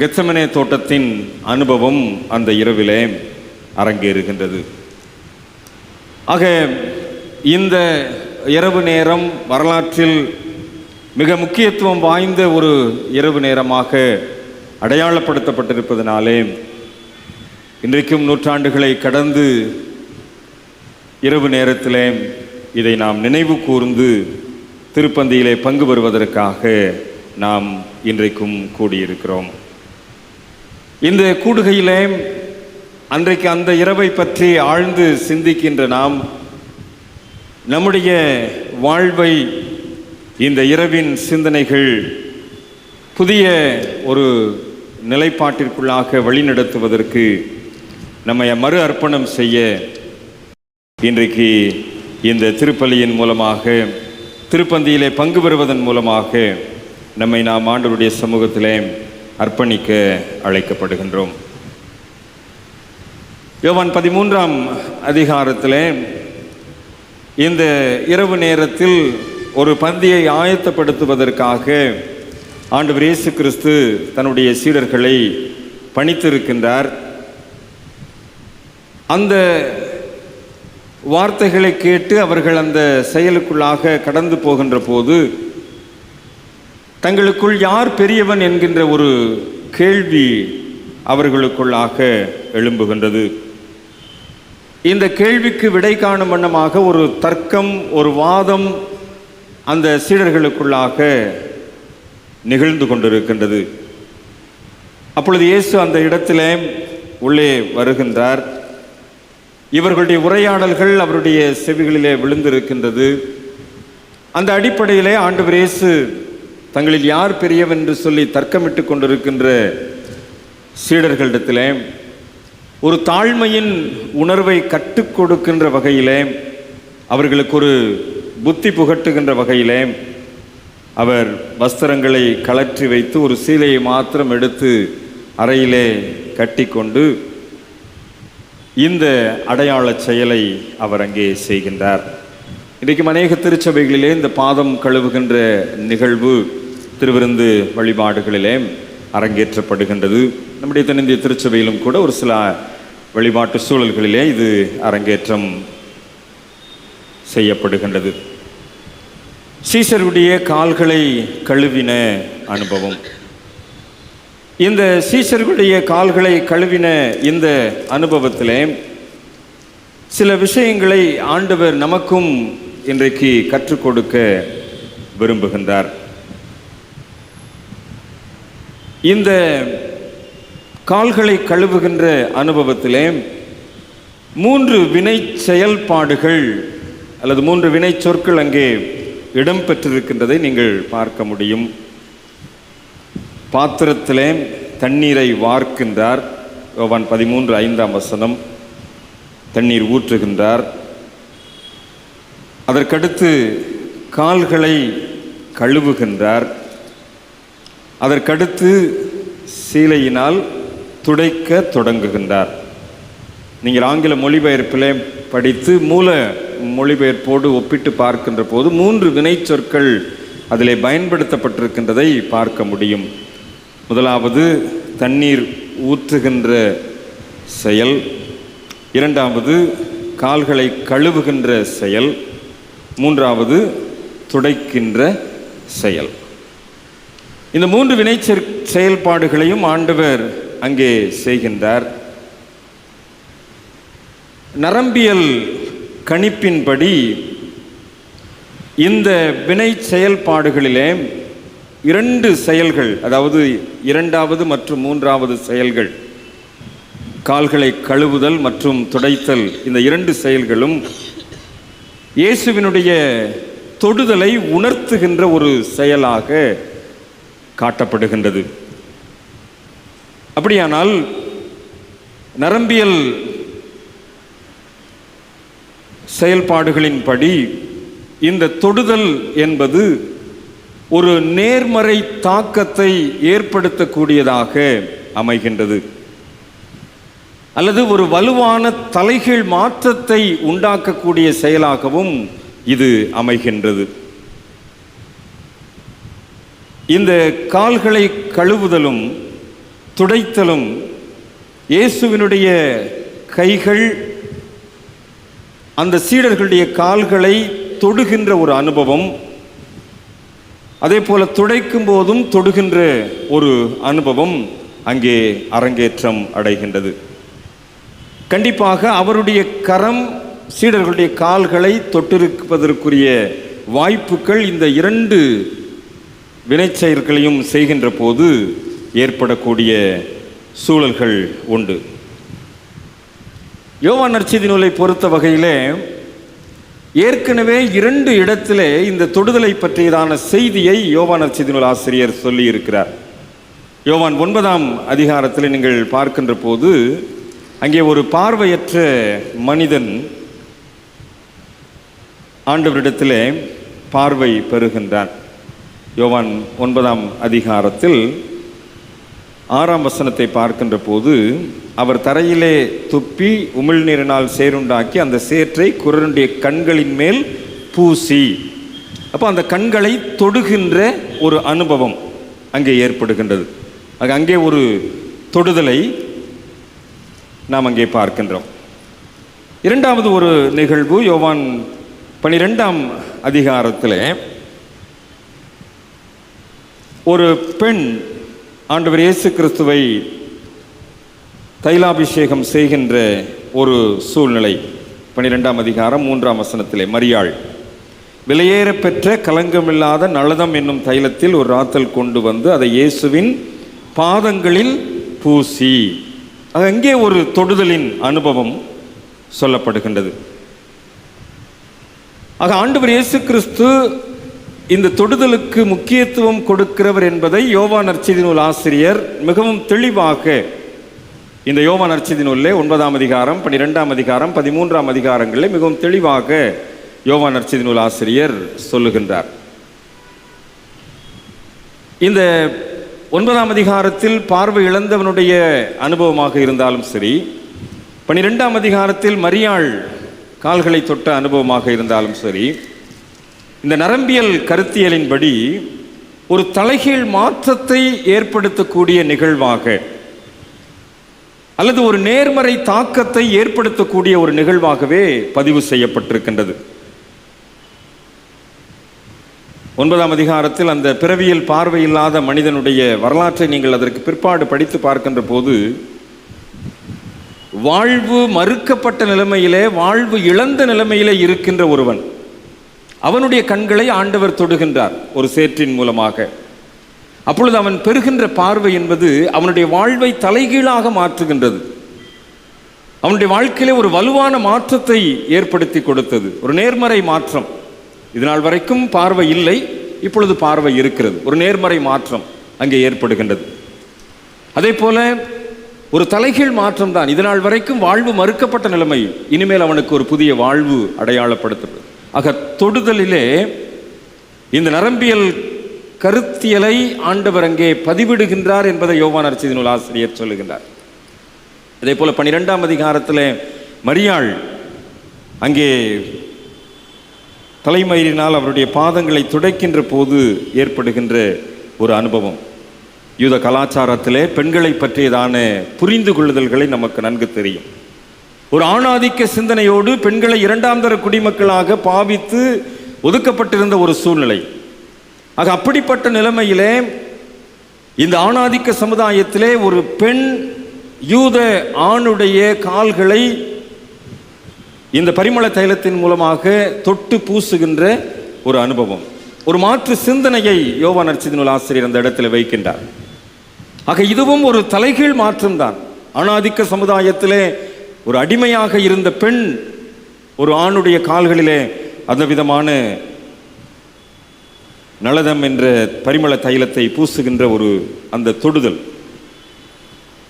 கெத்செமனே தோட்டத்தின் அனுபவம் அந்த இரவிலே அரங்கேறுகின்றது. ஆக இந்த இரவு நேரம் வரலாற்றில் மிக முக்கியத்துவம் வாய்ந்த ஒரு இரவு நேரமாக அடையாளப்படுத்தப்பட்டிருப்பதனாலே இன்றைக்கும் நூற்றாண்டுகளை கடந்து இரவு நேரத்திலே இதை நாம் நினைவு கூர்ந்து திருப்பந்தியிலே பங்கு பெறுவதற்காக நாம் இன்றைக்கும் கூடியிருக்கிறோம். இந்த கூடுகையிலே அன்றைக்கு அந்த இரவை பற்றி ஆழ்ந்து சிந்திக்கின்ற நாம் நம்முடைய வாழ்வை இந்த இரவின் சிந்தனைகள் புதிய ஒரு நிலைப்பாட்டிற்குள்ளாக வழிநடத்துவதற்கு நம்மை மறு அர்ப்பணம் செய்ய இன்றைக்கு இந்த திருப்பலியின் மூலமாக திருப்பந்தியிலே பங்கு பெறுவதன் மூலமாக நம்மை நாம் ஆண்டவருடைய சமூகத்திலே அர்ப்பணிக்க அழைக்கப்படுகின்றோம். யோவான் 13ஆம் அதிகாரத்திலே இந்த இரவு நேரத்தில் ஒரு பந்தியை ஆயத்தப்படுத்துவதற்காக ஆண்டவர் இயேசு கிறிஸ்து தன்னுடைய சீடர்களை பணித்திருக்கின்றார். அந்த வார்த்தைகளை கேட்டு அவர்கள் அந்த செயலுக்குள்ளாக கடந்து போகின்ற போது தங்களுக்குள் யார் பெரியவன் என்கின்ற ஒரு கேள்வி அவர்களுக்குள்ளாக எழும்புகின்றது. இந்த கேள்விக்கு விடை காணும் வண்ணமாக ஒரு தர்க்கம், ஒரு வாதம் அந்த சீடர்களுக்குள்ளாக நிகழ்ந்து கொண்டிருக்கின்றது. அப்பொழுது இயேசு அந்த இடத்திலே உள்ளே வருகின்றார். இவர்களுடைய உரையாடல்கள் அவருடைய செவிகளிலே விழுந்திருக்கின்றது. அந்த அடிப்படையிலே ஆண்டவர் இயேசு தங்களில் யார் பெரியவன் என்று சொல்லி தர்க்கமிட்டு கொண்டிருக்கின்ற சீடர்களிடத்திலே ஒரு தாழ்மையின் உணர்வை கற்றுக் கொடுக்கின்ற வகையிலே, அவர்களுக்கு ஒரு புத்தி புகட்டுகின்ற வகையிலே அவர் வஸ்திரங்களை கழற்றி வைத்து ஒரு சீலையை மாத்திரம் எடுத்து அறையிலே கட்டிக்கொண்டு இந்த அடையாள செயலை அவர் அங்கே செய்கின்றார். இன்றைக்கு அநேக திருச்சபைகளிலே இந்த பாதம் கழுவுகின்ற நிகழ்வு திருவிருந்து வழிபாடுகளிலே அரங்கேற்றப்படுகின்றது. நம்முடைய தென்னிந்திய திருச்சபையிலும் கூட ஒரு சில வழிபாட்டு சூழல்களிலே இது அரங்கேற்றம் செய்யப்படுகின்றது. சீசருடைய கால்களை கழுவின அனுபவம். இந்த சீசர்களுடைய கால்களை கழுவின இந்த அனுபவத்திலே சில விஷயங்களை ஆண்டவர் நமக்கும் இன்றைக்கு கற்றுக் கொடுக்க விரும்புகின்றார். இந்த கால்களை கழுவுகின்ற அனுபவத்திலே 3 வினை செயல்பாடுகள் அல்லது 3 வினை சொற்கள் அங்கே இடம்பெற்றிருக்கின்றதை நீங்கள் பார்க்க முடியும். பாத்திரத்திலே தண்ணீரை வார்க்கின்றார். யோவான் 13:5 தண்ணீர் ஊற்றுகின்றார். அதற்கடுத்து கால்களை கழுவுகின்றார். அதற்கடுத்து சீலையினால் துடைக்க தொடங்குகின்றார். நீங்கள் ஆங்கில மொழிபெயர்ப்பிலே படித்து மூல மொழிபெயர்ப்போடு ஒப்பிட்டு பார்க்கின்ற போது 3 வினை சொற்கள் அதிலே பயன்படுத்தப்பட்டிருக்கின்றதை பார்க்க முடியும். முதலாவது தண்ணீர் ஊற்றுகின்ற செயல், இரண்டாவது கால்களை கழுவுகின்ற செயல், மூன்றாவது துடைக்கின்ற செயல். இந்த 3 வினை செயல்பாடுகளையும் ஆண்டவர் அங்கே செய்கின்றார். நரம்பியல் கணிப்பின்படி இந்த வினை செயல்பாடுகளிலே 2 செயல்கள், அதாவது 2வது மற்றும் 3வது செயல்கள், கால்களை கழுவுதல் மற்றும் துடைத்தல், இந்த 2 செயல்களும் இயேசுவினுடைய தொடுதலை உணர்த்துகின்ற ஒரு செயலாக காட்டப்படுகின்றது. அப்படியானால் நரம்பியல் செயல்பாடுகளின்படி இந்த தொடுதல் என்பது ஒரு நேர்மறை தாக்கத்தை ஏற்படுத்தக்கூடியதாக அமைகின்றது, அல்லது ஒரு வலுவான தலைகீழ் மாற்றத்தை உண்டாக்கக்கூடிய செயலாகவும் இது அமைகின்றது. இந்த கால்களை கழுவுதலும் துடைத்தலும் இயேசுவினுடைய கைகள் அந்த சீடர்களுடைய கால்களை தொடுகின்ற ஒரு அனுபவம், அதே போல துடைக்கும் போதும் தொடுகின்ற ஒரு அனுபவம் அங்கே அரங்கேற்றம் அடைகின்றது. கண்டிப்பாக அவருடைய கரம் சீடர்களுடைய கால்களை தொட்டிருப்பதற்குரிய வாய்ப்புகள் இந்த இரண்டு வினைச்செயல்களையும் செய்கின்ற போது ஏற்படக்கூடிய சூழல்கள் உண்டு. யோவான் நற்செய்தி நூலை பொறுத்த வகையிலே ஏற்கனவே 2 இடத்திலே இந்த தொடுதலை பற்றியதான செய்தியை யோவான் நற்செய்தி நூல் ஆசிரியர் சொல்லி இருக்கிறார். யோவான் 9ஆம் அதிகாரத்தில் நீங்கள் பார்க்கின்ற போது அங்கே ஒரு பார்வையற்ற மனிதன் ஆண்டவரிடத்திலே பார்வை பெறுகின்றான். யோவான் 9ஆம் அதிகாரத்தில் 6ஆம் வசனத்தை பார்க்கின்ற போது, அவர் தரையிலே துப்பி உமிழ்நீரினால் சேருண்டாக்கி அந்த சேற்றை குருடனுடைய கண்களின் மேல் பூசி, அப்போ அந்த கண்களை தொடுகின்ற ஒரு அனுபவம் அங்கே ஏற்படுகின்றது. அங்கே ஒரு தொடுதலை நாம் அங்கே பார்க்கின்றோம். இரண்டாவது ஒரு நிகழ்வு யோவான் 12ஆம் அதிகாரத்தில் ஒரு பெண் ஆண்டவர் இயேசு கிறிஸ்துவை தைலாபிஷேகம் செய்கின்ற ஒரு சூழ்நிலை. 12ஆம் அதிகாரம் 3ஆம் வசனத்திலே, மரியாள் விலையேற பெற்ற கலங்கமில்லாத நளதம் என்னும் தைலத்தில் ஒரு ராத்தல் கொண்டு வந்து அதை இயேசுவின் பாதங்களில் பூசி. அங்கே ஒரு தொடுதலின் அனுபவம் சொல்லப்படுகின்றது. ஆக ஆண்டவர் இயேசு கிறிஸ்து இந்த தொடுதலுக்கு முக்கியத்துவம் கொடுக்கிறவர் என்பதை யோவான் நற்செய்தி நூல் ஆசிரியர் மிகவும் தெளிவாக இந்த யோவான் நற்செய்தி நூலிலே 9ஆம் அதிகாரம், 12ஆம் அதிகாரம், 13ஆம் அதிகாரங்களில் மிகவும் தெளிவாக யோவான் நற்செய்தி நூல் ஆசிரியர் சொல்லுகின்றார். இந்த 9ஆம் அதிகாரத்தில் பார்வை இழந்தவனுடைய அனுபவமாக இருந்தாலும் சரி, 12ஆம் அதிகாரத்தில் மரியாள் கால்களை தொட்ட அனுபவமாக இருந்தாலும் சரி, இந்த நரம்பியல் கருத்தியலின்படி ஒரு தலைகீழ் மாற்றத்தை ஏற்படுத்தக்கூடிய நிகழ்வாக அல்லது ஒரு நேர்மறை தாக்கத்தை ஏற்படுத்தக்கூடிய ஒரு நிகழ்வாகவே பதிவு செய்யப்பட்டிருக்கின்றது. 9ஆம் அதிகாரத்தில் அந்த பிறவியில் பார்வையில்லாத மனிதனுடைய வரலாற்றை நீங்கள் அதற்கு பிற்பாடு படித்து பார்க்கின்ற போது, வாழ்வு மறுக்கப்பட்ட நிலைமையிலே, வாழ்வு இழந்த நிலைமையிலே இருக்கின்ற ஒருவன், அவனுடைய கண்களை ஆண்டவர் தொடுகின்றார் ஒரு சேற்றின் மூலமாக. அப்பொழுது அவன் பெறுகின்ற பார்வை என்பது அவனுடைய வாழ்வை தலைகீழாக மாற்றுகின்றது. அவனுடைய வாழ்க்கையிலே ஒரு வலுவான மாற்றத்தை ஏற்படுத்தி கொடுத்தது, ஒரு நேர்மறை மாற்றம். இதனால் வரைக்கும் பார்வை இல்லை, இப்பொழுது பார்வை இருக்கிறது. ஒரு நேர்மறை மாற்றம் அங்கே ஏற்படுகின்றது. அதே போல ஒரு தலைகீழ் மாற்றம் தான். இதனால் வரைக்கும் வாழ்வு மறுக்கப்பட்ட நிலைமை, இனிமேல் அவனுக்கு ஒரு புதிய வாழ்வு அடையாளப்படுத்தப்படும். ஆக தொடுதலிலே இந்த நரம்பியல் கருத்தியலை ஆண்டவர் அங்கே பதிவிடுகின்றார் என்பதை யோவான் நற்செய்தி நூல் ஆசிரியர் சொல்லுகின்றார். அதே போல 12ஆம் அதிகாரத்தில் மரியாள் அங்கே தலைமயிரினால் அவருடைய பாதங்களை துடைக்கின்ற போது ஏற்படுகின்ற ஒரு அனுபவம். யூத கலாச்சாரத்திலே பெண்களை பற்றியதான புரிந்து கொள்ளுதல்களை நமக்கு நன்கு தெரியும். ஒரு ஆணாதிக்க சிந்தனையோடு பெண்களை 2ஆம் தர குடிமக்களாக பாவித்து ஒதுக்கப்பட்டிருந்த ஒரு சூழ்நிலை. ஆக அப்படிப்பட்ட நிலைமையிலே இந்த ஆணாதிக்க சமுதாயத்திலே ஒரு பெண் யூத ஆணுடைய கால்களை இந்த பரிமள தைலத்தின் மூலமாக தொட்டு பூசுகின்ற ஒரு அனுபவம், ஒரு மாற்று சிந்தனையை யோவான் நற்செய்தி நூல் ஆசிரியர் அந்த இடத்தில் வைக்கின்றார். ஆக இதுவும் ஒரு தலைகீழ் மாற்றம்தான். ஆணாதிக்க சமுதாயத்திலே ஒரு அடிமையாக இருந்த பெண் ஒரு ஆணுடைய கால்களிலே அந்த விதமான நளதம் என்ற பரிமள தைலத்தை பூசுகின்ற ஒரு அந்த தொடுதல்.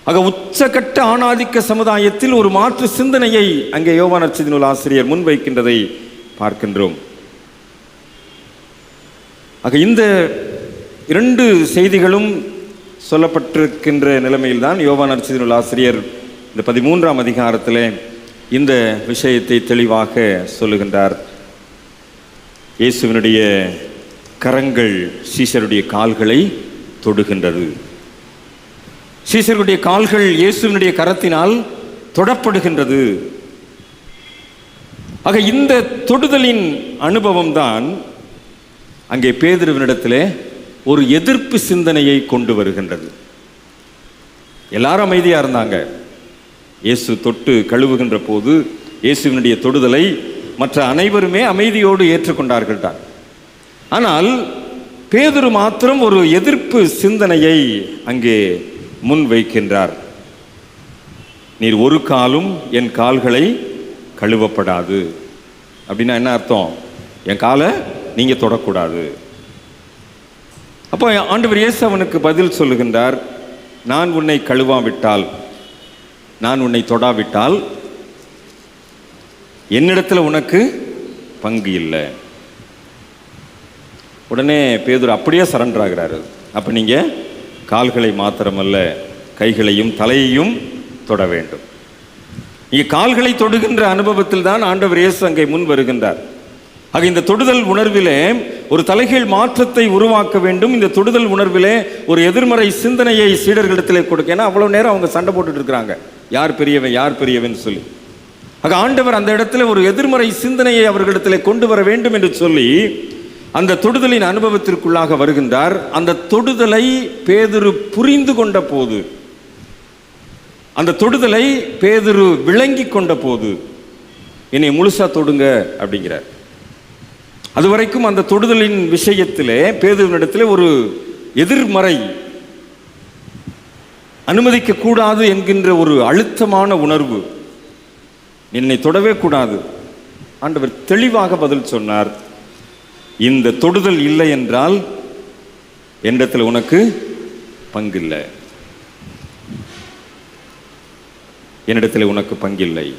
ஆக உச்சகட்ட ஆணாதிக்க சமுதாயத்தில் ஒரு மாற்று சிந்தனையை அங்கே யோவான் நற்செய்தி நூல் ஆசிரியர் முன்வைக்கின்றதை பார்க்கின்றோம். ஆக இந்த 2 செய்திகளும் சொல்லப்பட்டிருக்கின்ற நிலைமையில்தான் யோவான் நற்செய்தி நூல் ஆசிரியர் இந்த 13ஆம் அதிகாரத்தில் இந்த விஷயத்தை தெளிவாக சொல்லுகின்றார். இயேசுவினுடைய கரங்கள் சீஷருடைய கால்களை தொடுகின்றது. சீஷருடைய கால்கள் இயேசுவினுடைய கரத்தினால் தொடப்படுகின்றது. ஆக இந்த தொடுதலின் அனுபவம் தான் அங்கே பேதுருவினிடத்திலே ஒரு எதிர்ப்பு சிந்தனையை கொண்டு வருகின்றது. எல்லாரும் அமைதியாக இருந்தாங்க. இயேசு தொட்டு கழுவுகின்ற போது இயேசுவினுடைய தொடுதலை மற்ற அனைவருமே அமைதியோடு ஏற்றுக்கொண்டார்கள் தான். ஆனால் பேதுரு மாத்திரம் ஒரு எதிர்ப்பு சிந்தனையை அங்கே முன் வைக்கின்றார். நீர் ஒரு காலும் என் கால்களை கழுவப்படாது. அப்படின்னா என்ன அர்த்தம்? என் காலை நீங்க தொடக்கூடாது. அப்போ ஆண்டவர் இயேசு அவனுக்கு பதில் சொல்லுகின்றார், நான் உன்னை கழுவாவிட்டால், நான் உன்னை தொடாவிட்டால் என்னிடத்துல உனக்கு பங்கு இல்லை. உடனே பேதுரு அப்படியே சரண்டர் ஆகிறாரு. அப்போ நீங்க கால்களை மாத்திரமல்ல, கைகளையும் தலையையும் தொட வேண்டும். இங்கே கால்களை தொடுகின்ற அனுபவத்தில் தான் ஆண்டவர் இயேசு அங்கே முன் வருகின்றார். ஆக இந்த தொடுதல் உணர்விலே ஒரு தலைகீழ் மாற்றத்தை உருவாக்க வேண்டும். இந்த தொடுதல் உணர்விலே ஒரு எதிர்மறை சிந்தனையை சீடர்களிடத்திலே கொடுக்க. ஏன்னா அவ்வளவு நேரம் அவங்க சண்டை போட்டுட்டு இருக்கிறாங்க, யார் பெரியவன் யார் பெரியவன் சொல்லி. ஆக ஆண்டவர் அந்த இடத்துல ஒரு எதிர்மறை சிந்தனையை அவர்களிடத்திலே கொண்டு வர வேண்டும் என்று சொல்லி அந்த தொடுதலின் அனுபவத்திற்குள்ளாக வருகின்றார். அந்த தொடுதலை பேதுரு புரிந்து கொண்ட போது, அந்த தொடுதலை பேதுரு விளங்கி கொண்ட போது, என்னை முழுசா தொடுங்க அப்படிங்கிறார். அதுவரைக்கும் அந்த தொடுதலின் விஷயத்திலே பேதுருவினிடத்திலே ஒரு எதிர்மறை, அனுமதிக்க கூடாது என்கின்ற ஒரு அழுத்தமான உணர்வு, என்னை தொடவே கூடாது. ஆண்டவர் தெளிவாக பதில் சொன்னார், இந்த தொடுதல் இல்லை என்றால் என்னிடத்தில் உனக்கு பங்கில்லை, என்னிடத்தில் உனக்கு பங்கில்லை.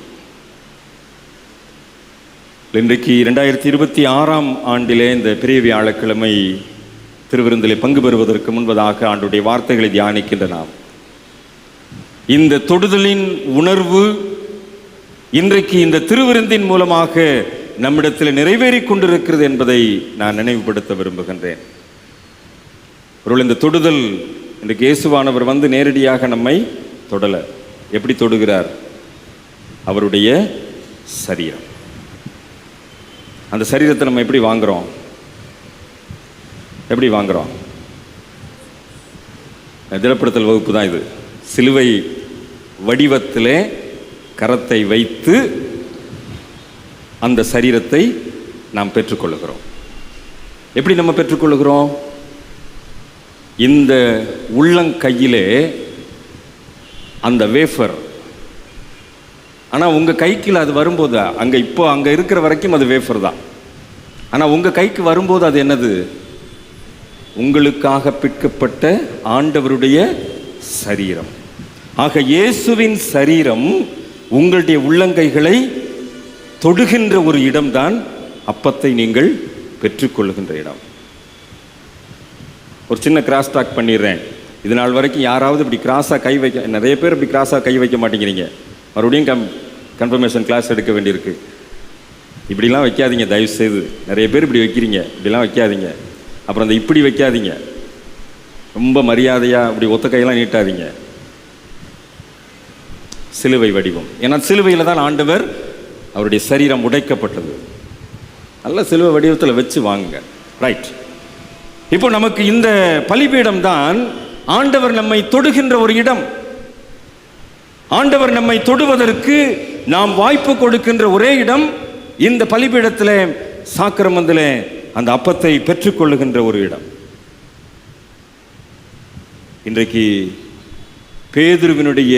இன்றைக்கு 2026ஆம் ஆண்டிலே இந்த பெரிய வியாழக்கிழமை திருவிருந்திலே பங்கு பெறுவதற்கு முன்பதாக ஆண்டுடைய வார்த்தைகளை தியானிக்கின்ற நாம், இந்த தொடுதலின் உணர்வு இன்றைக்கு இந்த திருவிருந்தின் மூலமாக நம்மிடத்தில் நிறைவேறி கொண்டிருக்கிறது என்பதை நான் நினைவுபடுத்த விரும்புகின்றேன். ஒருவேளை இந்த தொடுதல் இன்றைக்கு இயேசுவானவர் வந்து நேரடியாக நம்மை தொடலை. எப்படி தொடுகிறார்? அவருடைய சரீரம். அந்த சரீரத்தை நம்ம எப்படி வாங்குறோம்? எப்படி வாங்குறோம்? திடப்படுத்தல் வகுப்பு தான் இது. சிலுவை வடிவத்திலே கரத்தை வைத்து அந்த சரீரத்தை நாம் பெற்றுக்கொள்ளுகிறோம். எப்படி நம்ம பெற்றுக்கொள்ளுகிறோம்? இந்த உள்ளங்கையிலே அந்த வேஃபர். ஆனால் உங்கள் கைக்கு அது வரும்போது, அங்கே இருக்கிற வரைக்கும் அது வேஃபர் தான். ஆனால் உங்கள் கைக்கு வரும்போது அது என்னது? உங்களுக்காக பிற்கப்பட்ட ஆண்டவருடைய சரீரம். ஆக இயேசுவின் சரீரம் உங்களுடைய உள்ளங்கைகளை தொடுகின்ற ஒரு இடம்தான் அப்பத்தை நீங்கள் பெற்றுக்கொள்ளுகின்ற இடம். ஒரு சின்ன கிராஸ் டாக் பண்ணிடுறேன். இது நாள் வரைக்கும் யாராவது இப்படி கிராஸாக கை வைக்க, நிறைய பேர் இப்படி கிராஸாக கை வைக்க மாட்டேங்கிறீங்க. மறுபடியும் கன்ஃபர்மேஷன் கிளாஸ் எடுக்க வேண்டியிருக்கு. இப்படிலாம் வைக்காதீங்க தயவு செய்து. நிறைய பேர் இப்படி வைக்கிறீங்க, இப்படிலாம் வைக்காதீங்க. அப்புறம் அந்த இப்படி வைக்காதீங்க, ரொம்ப மரியாதையாக இப்படி ஒத்த கையெல்லாம் நீட்டாதீங்க. சிலுவை வடிவம். ஏன்னா சிலுவையில் தான் ஆண்டவர் அவருடைய சரீரம் உடைக்கப்பட்டது. நல்ல சிலுவை வடிவத்தில் வச்சு வாங்குங்க. ரைட். இப்போ நமக்கு இந்த பலிபீடம் தான் ஆண்டவர் நம்மை தொடுகின்ற ஒரு இடம். ஆண்டவர் நம்மை தொடுவதற்கு நாம் வாய்ப்பு கொடுக்கின்ற ஒரே இடம் இந்த பலிபீடத்தில், சாக்கிரமந்திலே அந்த அப்பத்தை பெற்றுக்கொள்ளுகின்ற ஒரு இடம். இன்றைக்கு பேதுருவினுடைய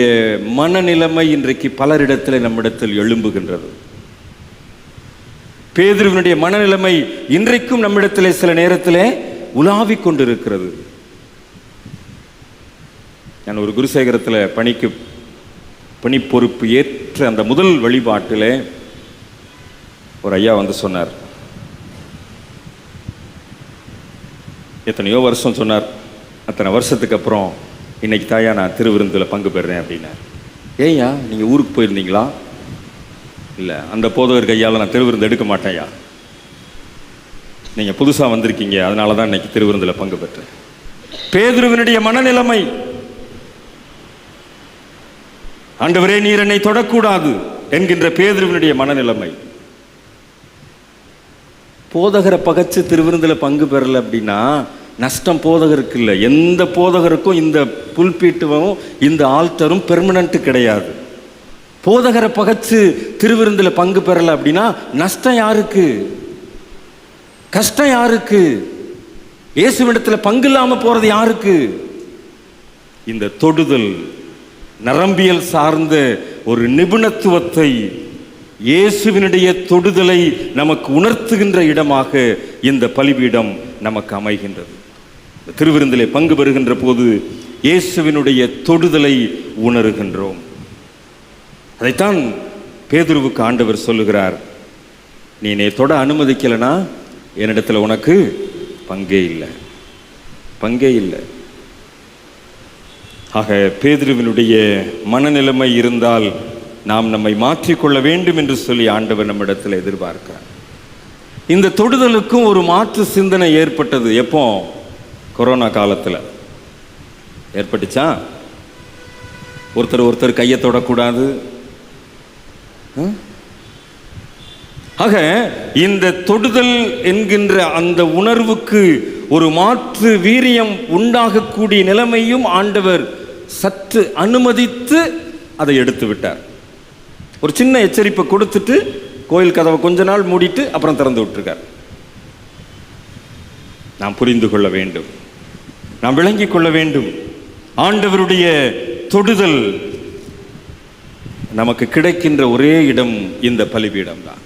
மனநிலைமை இன்றைக்கு பலரிடத்தில் நம்மிடத்தில் எழும்புகின்றது. பேதுருவினுடைய மனநிலைமை இன்றைக்கும் நம்மிடத்திலே சில நேரத்திலே உலாவிக் கொண்டிருக்கிறது. நான் ஒரு குருசேகரத்தில் பணி பொறுப்பு ஏற்ற அந்த முதல் வழிபாட்டில் ஒரு ஐயா வந்து சொன்னார். எத்தனையோ வருஷம் சொன்னார். அத்தனை வருஷத்துக்கு அப்புறம் இன்னைக்கு தாயா நான் திருவிருந்தில் பங்கு பெறுறேன் அப்படின்னார். ஏய்யா நீங்கள் ஊருக்கு போயிருந்தீங்களா? இல்லை, அந்த போதவர் கையால் நான் திருவிருந்து எடுக்க மாட்டேன்யா. நீங்கள் புதுசாக வந்திருக்கீங்க, அதனால தான் இன்னைக்கு திருவிருந்தில் பங்கு பெற்றேன். பேதுருவினுடைய மனநிலைமை, ஆண்டவரே நீர் என்னை தொடக்கூடாது என்கின்ற பேதுருவினுடைய மனநிலைமை. போதகரை பகைச்சு திருவிருந்தில் பங்கு பெறலை அப்படின்னா நஷ்டம் போதகருக்கு இல்லை. எந்த போதகருக்கும் இந்த புல்பீட்டுவும் இந்த ஆல்டரும் பெர்மனன்ட் கிடையாது. போதகரை பகைச்சு திருவிருந்தில் பங்கு பெறலை அப்படின்னா நஷ்டம் யாருக்கு? கஷ்டம் யாருக்கு? இயேசுவிடத்தில் பங்கு இல்லாமல் போறது யாருக்கு? இந்த தொடுதல் நரம்பியல் சார்ந்த ஒரு நிபுணத்துவத்தை, இயேசுவினுடைய தொடுதலை நமக்கு உணர்த்துகின்ற இடமாக இந்த பலிபீடம் நமக்கு அமைகின்றது. திருவிருந்திலே பங்கு பெறுகின்ற போது இயேசுவினுடைய தொடுதலை உணர்கின்றோம். அதைத்தான் பேதுருவுக்கு ஆண்டவர் சொல்லுகிறார், நீ என்னை தொட அனுமதிக்கலைன்னா என்னிடத்துல உனக்கு பங்கே இல்லை, பங்கே இல்லை. ஆக பேதுருவினுடைய மனநிலைமை இருந்தால் நாம் நம்மை மாற்றிக்கொள்ள வேண்டும் என்று சொல்லி ஆண்டவர் நம்மிடத்தில் எதிர்பார்க்கிறார். இந்த தொடுதலுக்கும் ஒரு மாற்று சிந்தனை ஏற்பட்டது. எப்போ? கொரோனா காலத்தில் ஏற்பட்டுச்சா? ஒருத்தர் கையை தொடக்கூடாது. ஆக இந்த தொடுதல் என்கின்ற அந்த உணர்வுக்கு ஒரு மாற்று வீரியம் உண்டாகக்கூடிய நிலைமையும் ஆண்டவர் சற்று அனுமதித்து அதை எடுத்து விட்டார். ஒரு சின்ன எச்சரிப்பை கொடுத்துட்டு கோயில் கதவை கொஞ்ச நாள் மூடிட்டு அப்புறம் திறந்து விட்டுருக்கார். நாம் புரிந்து கொள்ள வேண்டும், நாம் விளங்கிக் கொள்ள வேண்டும். ஆண்டவருடைய தொடுதல் நமக்கு கிடைக்கின்ற ஒரே இடம் இந்த பலிபீடம் தான்.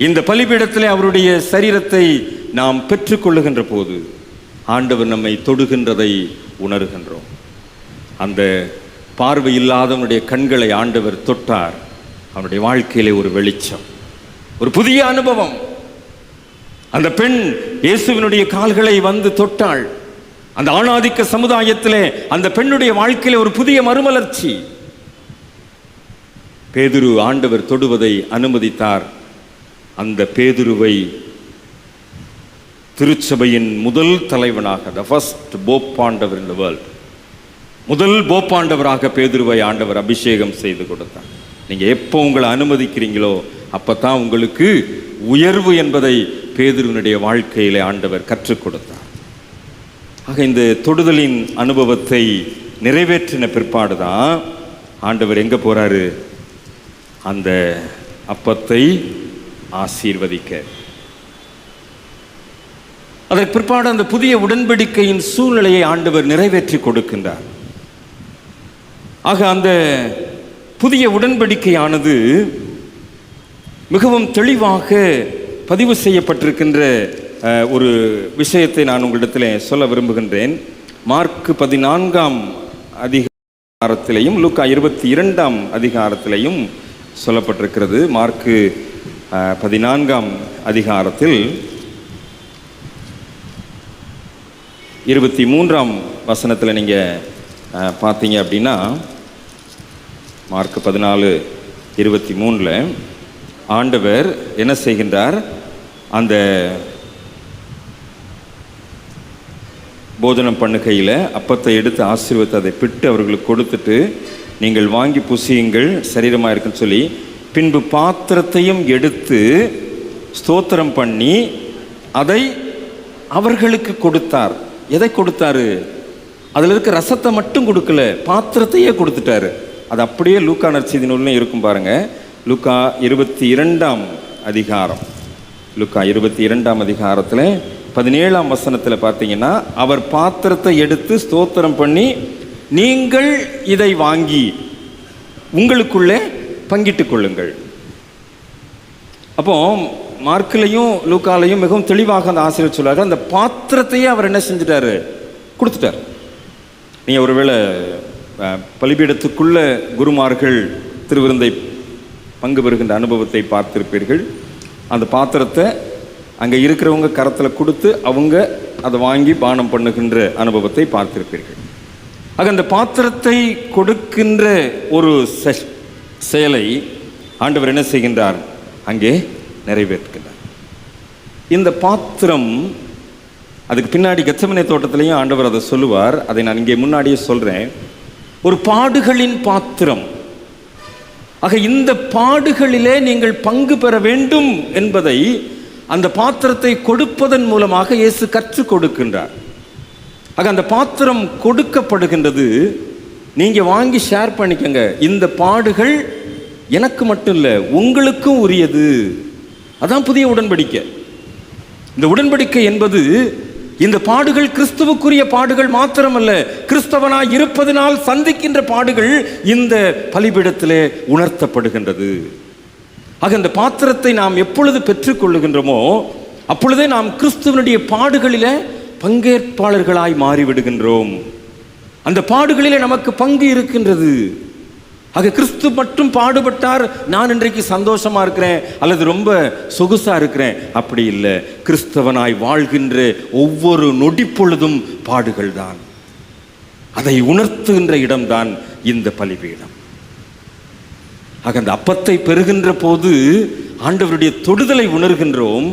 இந்த பலிபீடத்திலே அவருடைய சரீரத்தை நாம் பெற்றுக்கொள்ளுகின்ற போது ஆண்டவர் நம்மை தொடுகின்றதை உணர்கின்றோம். அந்த பார்வை இல்லாதவனுடைய கண்களை ஆண்டவர் தொட்டார். அவனுடைய வாழ்க்கையிலே ஒரு வெளிச்சம், ஒரு புதிய அனுபவம். அந்த பெண் இயேசுவினுடைய கால்களை வந்து தொட்டாள். அந்த ஆணாதிக்க சமுதாயத்திலே அந்த பெண்ணுடைய வாழ்க்கையிலே ஒரு புதிய மறுமலர்ச்சி. பேதுரு ஆண்டவர் தொடுவதை அனுமதித்தார். அந்த பேதுருவை திருச்சபையின் முதல் தலைவனாக, the first போப்பாண்டவர் in the world, முதல் போப்பாண்டவராக பேதுருவை ஆண்டவர் அபிஷேகம் செய்து கொடுத்தார். நீங்க எப்போ உங்களை அனுமதிக்கிறீங்களோ அப்பதான் உங்களுக்கு உயர்வு என்பதை பேதுருவினுடைய வாழ்க்கையிலே ஆண்டவர் கற்றுக் கொடுத்தார். ஆக இந்த தொடுதலின் அனுபவத்தை நிறைவேற்றின பிற்பாடுதான் ஆண்டவர் எங்க போறாரு? அந்த அப்பத்தை ஆசீர்வதிக்க. அதற்கு பிற்பாடு அந்த புதிய உடன்படிக்கையின் சூழ்நிலையை ஆண்டவர் நிறைவேற்றி கொடுக்கின்றார். ஆக அந்த புதிய உடன்படிக்கையானது மிகவும் தெளிவாக பதிவு செய்யப்பட்டிருக்கின்ற ஒரு விஷயத்தை நான் உங்களிடத்தில் சொல்ல விரும்புகின்றேன். மார்க் 14ஆம் அதிகாரத்திலையும் லூக்கா 22ஆம் அதிகாரத்திலையும் சொல்லப்பட்டிருக்கிறது. மார்க் 14ஆம் அதிகாரத்தில் 23ஆம் வசனத்தில் நீங்கள் பார்த்தீங்க அப்படின்னா, மார்க் 14:23 ஆண்டவர் என்ன செய்கின்றார்? அந்த போஜனம் பண்ணுகையில் அப்பத்தை எடுத்து ஆசீர்வதித்து அதை பிட்டு அவர்களுக்கு கொடுத்துட்டு, நீங்கள் வாங்கி புசியுங்கள், சரீரமாக இருக்குன்னு சொல்லி, பின்பு பாத்திரத்தையும் எடுத்து ஸ்தோத்திரம் பண்ணி அதை அவர்களுக்கு கொடுத்தார். எதை கொடுத்தாரு? அதில் இருக்க ரசத்தை மட்டும் கொடுக்கல, பாத்திரத்தையே கொடுத்துட்டாரு. அது அப்படியே லூக்கா நற்செய்தி நூல்லையும் இருக்கும் பாருங்க. லூக்கா 22ஆம் அதிகாரம், லூக்கா 22ஆம் அதிகாரத்தில் 17ஆம் வசனத்தில் பார்த்தீங்கன்னா, அவர் பாத்திரத்தை எடுத்து ஸ்தோத்திரம் பண்ணி, நீங்கள் இதை வாங்கி உங்களுக்குள்ளே பங்கிட்டுக் கொள்ளுங்கள். அப்போ மார்க்கிலையும் லூக்காலையும் மிகவும் தெளிவாக அந்த ஆசிரியர் சொல்றாரு, அந்த பாத்திரத்தையே அவர் என்ன செஞ்சிட்டாரு? கொடுத்துட்டார். நீங்கள் ஒருவேளை பலிபீடத்துக்குள்ள குருமார்கள் திருவிருந்தை பங்கு பெறுகின்ற அனுபவத்தை பார்த்திருப்பீர்கள். அந்த பாத்திரத்தை அங்கே இருக்கிறவங்க கரத்தில் கொடுத்து அவங்க அதை வாங்கி பானம் பண்ணுகின்ற அனுபவத்தை பார்த்திருப்பீர்கள். ஆக அந்த பாத்திரத்தை கொடுக்கின்ற ஒரு செயலை ஆண்டவர் என்ன செய்கின்றார்? அங்கே நிறைவேற்றுகின்றார். இந்த பாத்திரம், அதுக்கு பின்னாடி கெத்செமனே தோட்டத்திலையும் ஆண்டவர் அதை சொல்லுவார். அதை நான் இங்கே முன்னாடியே சொல்கிறேன். ஒரு பாடுகளின் பாத்திரம். ஆக இந்த பாடுகளிலே நீங்கள் பங்கு பெற வேண்டும் என்பதை அந்த பாத்திரத்தை கொடுப்பதன் மூலமாக இயேசு கற்றுக் கொடுக்கின்றார். ஆக அந்த பாத்திரம் கொடுக்கப்படுகின்றது. நீங்கள் வாங்கி ஷேர் பண்ணிக்கங்க. இந்த பாடுகள் எனக்கு மட்டும் இல்லை, உங்களுக்கும் உரியது. அதான் புதிய உடன்படிக்கை. இந்த உடன்படிக்கை என்பது இந்த பாடுகள் கிறிஸ்துவுக்குரிய பாடுகள் மாத்திரமல்ல, கிறிஸ்தவனாய் இருப்பதனால் சந்திக்கின்ற பாடுகள் இந்த பலிபீடத்திலே உணர்த்தப்படுகின்றது. ஆக இந்த பாத்திரத்தை நாம் எப்பொழுது பெற்றுக்கொள்ளுகின்றோமோ அப்பொழுதே நாம் கிறிஸ்துவனுடைய பாடுகளிலே பங்கேற்பாளர்களாய் மாறிவிடுகின்றோம். அந்த பாடுகளிலே நமக்கு பங்கு இருக்கின்றது. ஆக கிறிஸ்து மட்டும் பாடுபட்டார், நான் இன்றைக்கு சந்தோஷமா இருக்கிறேன் அல்லது ரொம்ப சொகுசா இருக்கிறேன், அப்படி இல்லை. கிறிஸ்தவனாய் வாழ்கின்ற ஒவ்வொரு நொடிப்பொழுதும் பாடுகள் தான். அதை உணர்த்துகின்ற இடம்தான் இந்த பலிபீடம். ஆக அந்த அப்பத்தை பெறுகின்ற போது ஆண்டவருடைய தொடுதலை உணர்கின்றோம்.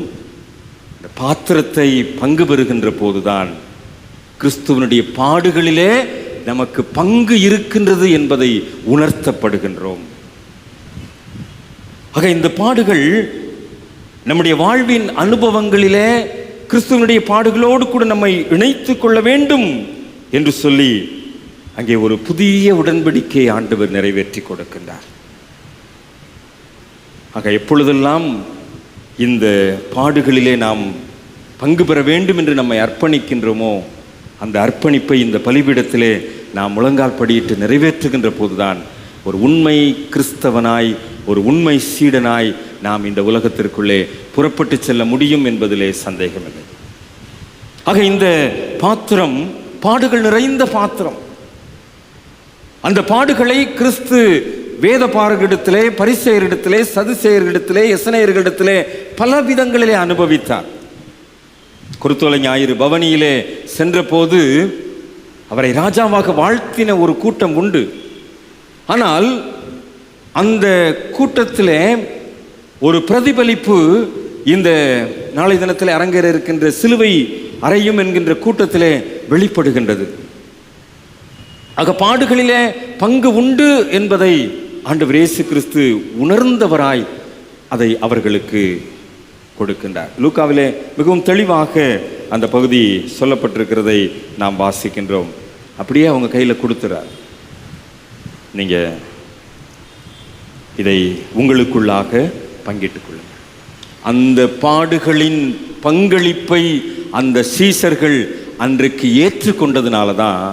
இந்த பாத்திரத்தை பங்கு பெறுகின்ற போதுதான் கிறிஸ்துவனுடைய பாடுகளிலே நமக்கு பங்கு இருக்கின்றது என்பதை உணர்த்தப்படுகின்றோம். ஆக இந்த பாடுகள் நம்முடைய வாழ்வின் அனுபவங்களிலே கிறிஸ்துவனுடைய பாடுகளோடு கூட நம்மை இணைத்துக் கொள்ள வேண்டும் என்று சொல்லி அங்கே ஒரு புதிய உடன்படிக்கையை ஆண்டவர் நிறைவேற்றி கொடுக்கின்றார். ஆக எப்பொழுதெல்லாம் இந்த பாடுகளிலே நாம் பங்கு பெற வேண்டும் என்று நம்மை அர்ப்பணிக்கின்றோமோ அந்த அர்ப்பணிப்பை இந்த பலிபீடத்திலே நாம் முழங்கால் படியிட்டு நிறைவேற்றுகின்ற போதுதான் ஒரு உண்மை கிறிஸ்தவனாய், ஒரு உண்மை சீடனாய் நாம் இந்த உலகத்திற்குள்ளே புறப்பட்டு செல்ல முடியும் என்பதிலே சந்தேகமில்லை. ஆக இந்த பாத்திரம் பாடுகள் நிறைந்த பாத்திரம். அந்த பாடுகளை கிறிஸ்து வேத பாரகரிடத்திலே, பரிசேயரிடத்திலே, சதுசேயர்களிடத்திலே, எசனேயர்களிடத்திலே பல விதங்களிலே அனுபவித்தார். குருத்தோலை ஞாயிறு பவனியிலே சென்ற போது அவரை ராஜாவாக வாழ்த்தின ஒரு கூட்டம் உண்டு. ஆனால் அந்த கூட்டத்திலே ஒரு பிரதிபலிப்பு இந்த நாளை தினத்தில் அரங்கேற இருக்கின்ற சிலுவை அறையும் என்கின்ற கூட்டத்திலே வெளிப்படுகின்றது. ஆக பாடுகளிலே பங்கு உண்டு என்பதை ஆண்டவர் இயேசு கிறிஸ்து உணர்ந்தவராய் அதை அவர்களுக்கு கொடுக்கின்றார். லூக்காவிலே மிகவும் தெளிவாக அந்த பகுதி சொல்லப்பட்டிருக்கிறதை நாம் வாசிக்கின்றோம். அப்படியே அவங்க கையில் கொடுத்துறார். நீங்கள் இதை உங்களுக்குள்ளாக பங்கிட்டுக் கொள்ளுங்கள். அந்த பாடுகளின் பங்களிப்பை அந்த சீசர்கள் அன்றைக்கு ஏற்றுக்கொண்டதுனால தான்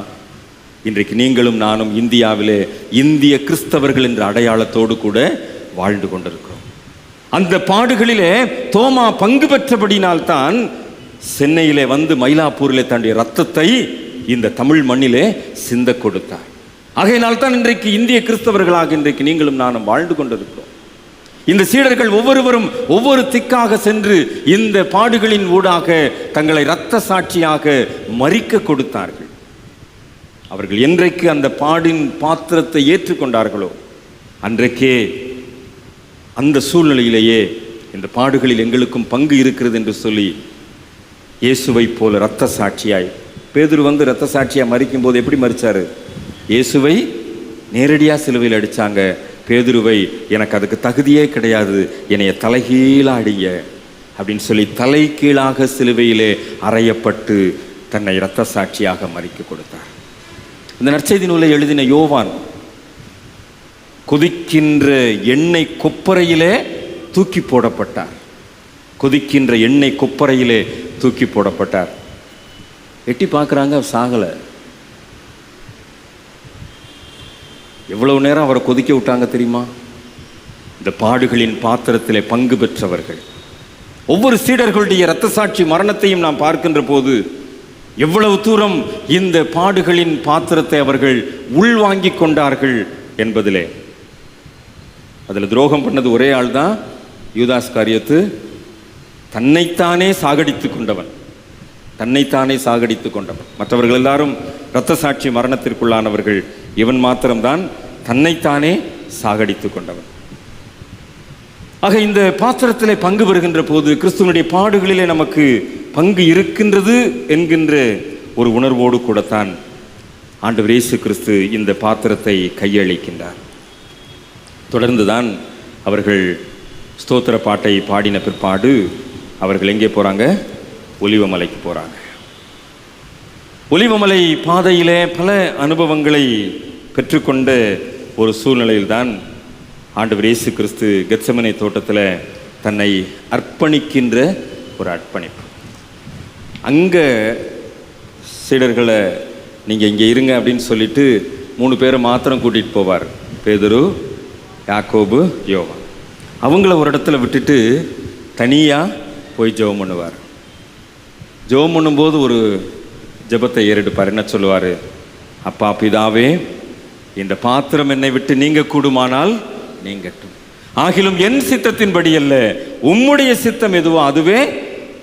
இன்றைக்கு நீங்களும் நானும் இந்தியாவிலே இந்திய கிறிஸ்தவர்கள் என்ற அடையாளத்தோடு கூட வாழ்ந்து கொண்டிருக்கிறோம். அந்த பாடுகளிலே தோமா பங்கு பெற்றபடினால்தான் சென்னையிலே வந்து மயிலாப்பூரிலே தன்னுடைய ரத்தத்தை இந்த தமிழ் மண்ணிலே சிந்த கொடுத்தார். ஆகையினால்தான் இன்றைக்கு இந்திய கிறிஸ்தவர்களாக இன்றைக்கு நீங்களும் நானும் வாழ்ந்து கொண்டிருக்கிறோம். இந்த சீடர்கள் ஒவ்வொருவரும் ஒவ்வொரு திக்காக சென்று இந்த பாடுகளின் ஊடாக தங்களை இரத்த சாட்சியாக மரிக்க கொடுத்தார்கள். அவர்கள் என்றைக்கு அந்த பாடின் பாத்திரத்தை ஏற்றுக்கொண்டார்களோ அன்றைக்கே அந்த சூழ்நிலையிலேயே இந்த பாடுகளில் எங்களுக்கும் பங்கு இருக்கிறது என்று சொல்லி இயேசுவை போல இரத்த சாட்சியாய், பேதுரு வந்து இரத்த சாட்சியாக மரிக்கும் போது எப்படி மரிச்சாரு? இயேசுவை நேரடியாக சிலுவையில் அடித்தாங்க. பேதுருவை எனக்கு அதுக்கு தகுதியே கிடையாது, என்னைய தலைகீழாக அடிங்க அப்படின்னு சொல்லி தலைகீழாக சிலுவையிலே அறையப்பட்டு தன்னை இரத்த சாட்சியாக மரிக்க கொடுத்தார். இந்த நற்செய்தி நூலை எழுதின யோவான் கொதிக்கின்ற எண்ணெய் கொப்பரையிலே தூக்கி போடப்பட்டார். கொதிக்கின்ற எண்ணெய் கொப்பரையிலே தூக்கி போடப்பட்டார். எட்டி பார்க்குறாங்க, சாகலை. எவ்வளவு நேரம் அவரை கொதிக்க விட்டாங்க தெரியுமா? இந்த பாடுகளின் பாத்திரத்திலே பங்கு பெற்றவர்கள் ஒவ்வொரு சீடர்களுடைய இரத்த சாட்சி மரணத்தையும் நாம் பார்க்கின்ற போது எவ்வளவு தூரம் இந்த பாடுகளின் பாத்திரத்தை அவர்கள் உள்வாங்கிக் கொண்டார்கள் என்பதிலே. அதில் துரோகம் பண்ணது ஒரே ஆள் தான், யூதாஸ் காரியத்து. தன்னைத்தானே சாகடித்து கொண்டவன், தன்னைத்தானே சாகடித்து கொண்டவன். மற்றவர்கள் எல்லாரும் இரத்த சாட்சி மரணத்திற்குள்ளானவர்கள், இவன் மாத்திரம்தான் தன்னைத்தானே சாகடித்து கொண்டவன். ஆக இந்த பாத்திரத்திலே பங்கு பெறுகின்ற போது கிறிஸ்துவனுடைய பாடுகளிலே நமக்கு பங்கு இருக்கின்றது என்கின்ற ஒரு உணர்வோடு கூடத்தான் ஆண்டவர் இயேசு கிறிஸ்து இந்த பாத்திரத்தை கையளிக்கின்றார். தொடர்ந்துதான் அவர்கள் ஸ்தோத்திர பாட்டை பாடின பிற்பாடு அவர்கள் எங்கே போகிறாங்க? ஒலிவமலைக்கு போகிறாங்க. ஒலிவமலை பாதையிலே பல அனுபவங்களை பெற்றுக்கொண்ட ஒரு சூழ்நிலையில்தான் ஆண்டவர் இயேசு கிறிஸ்து கெத்செமனே தோட்டத்தில் தன்னை அர்ப்பணிக்கின்ற ஒரு அர்ப்பணிப்பு. அங்கே சீடர்களை நீங்கள் இங்கே இருங்க அப்படின்னு சொல்லிட்டு 3 பேரை மாத்திரம் கூட்டிகிட்டு போவார். பேதுரு, யாக்கோபு, யோவான். அவங்கள ஒரு இடத்துல விட்டுட்டு தனியாக போய் ஜெபம் பண்ணுவார். ஜெபம் பண்ணும்போது ஒரு ஜெபத்தை ஏறெடுப்பார். என்ன சொல்லுவார்? அப்பா பிதாவே, இந்த பாத்திரம் என்னை விட்டு நீங்க கூடுமானால் நீங்கட்டும், ஆகிலும் என் சித்தத்தின்படி அல்ல, உம்முடைய சித்தம் எதுவோ அதுவே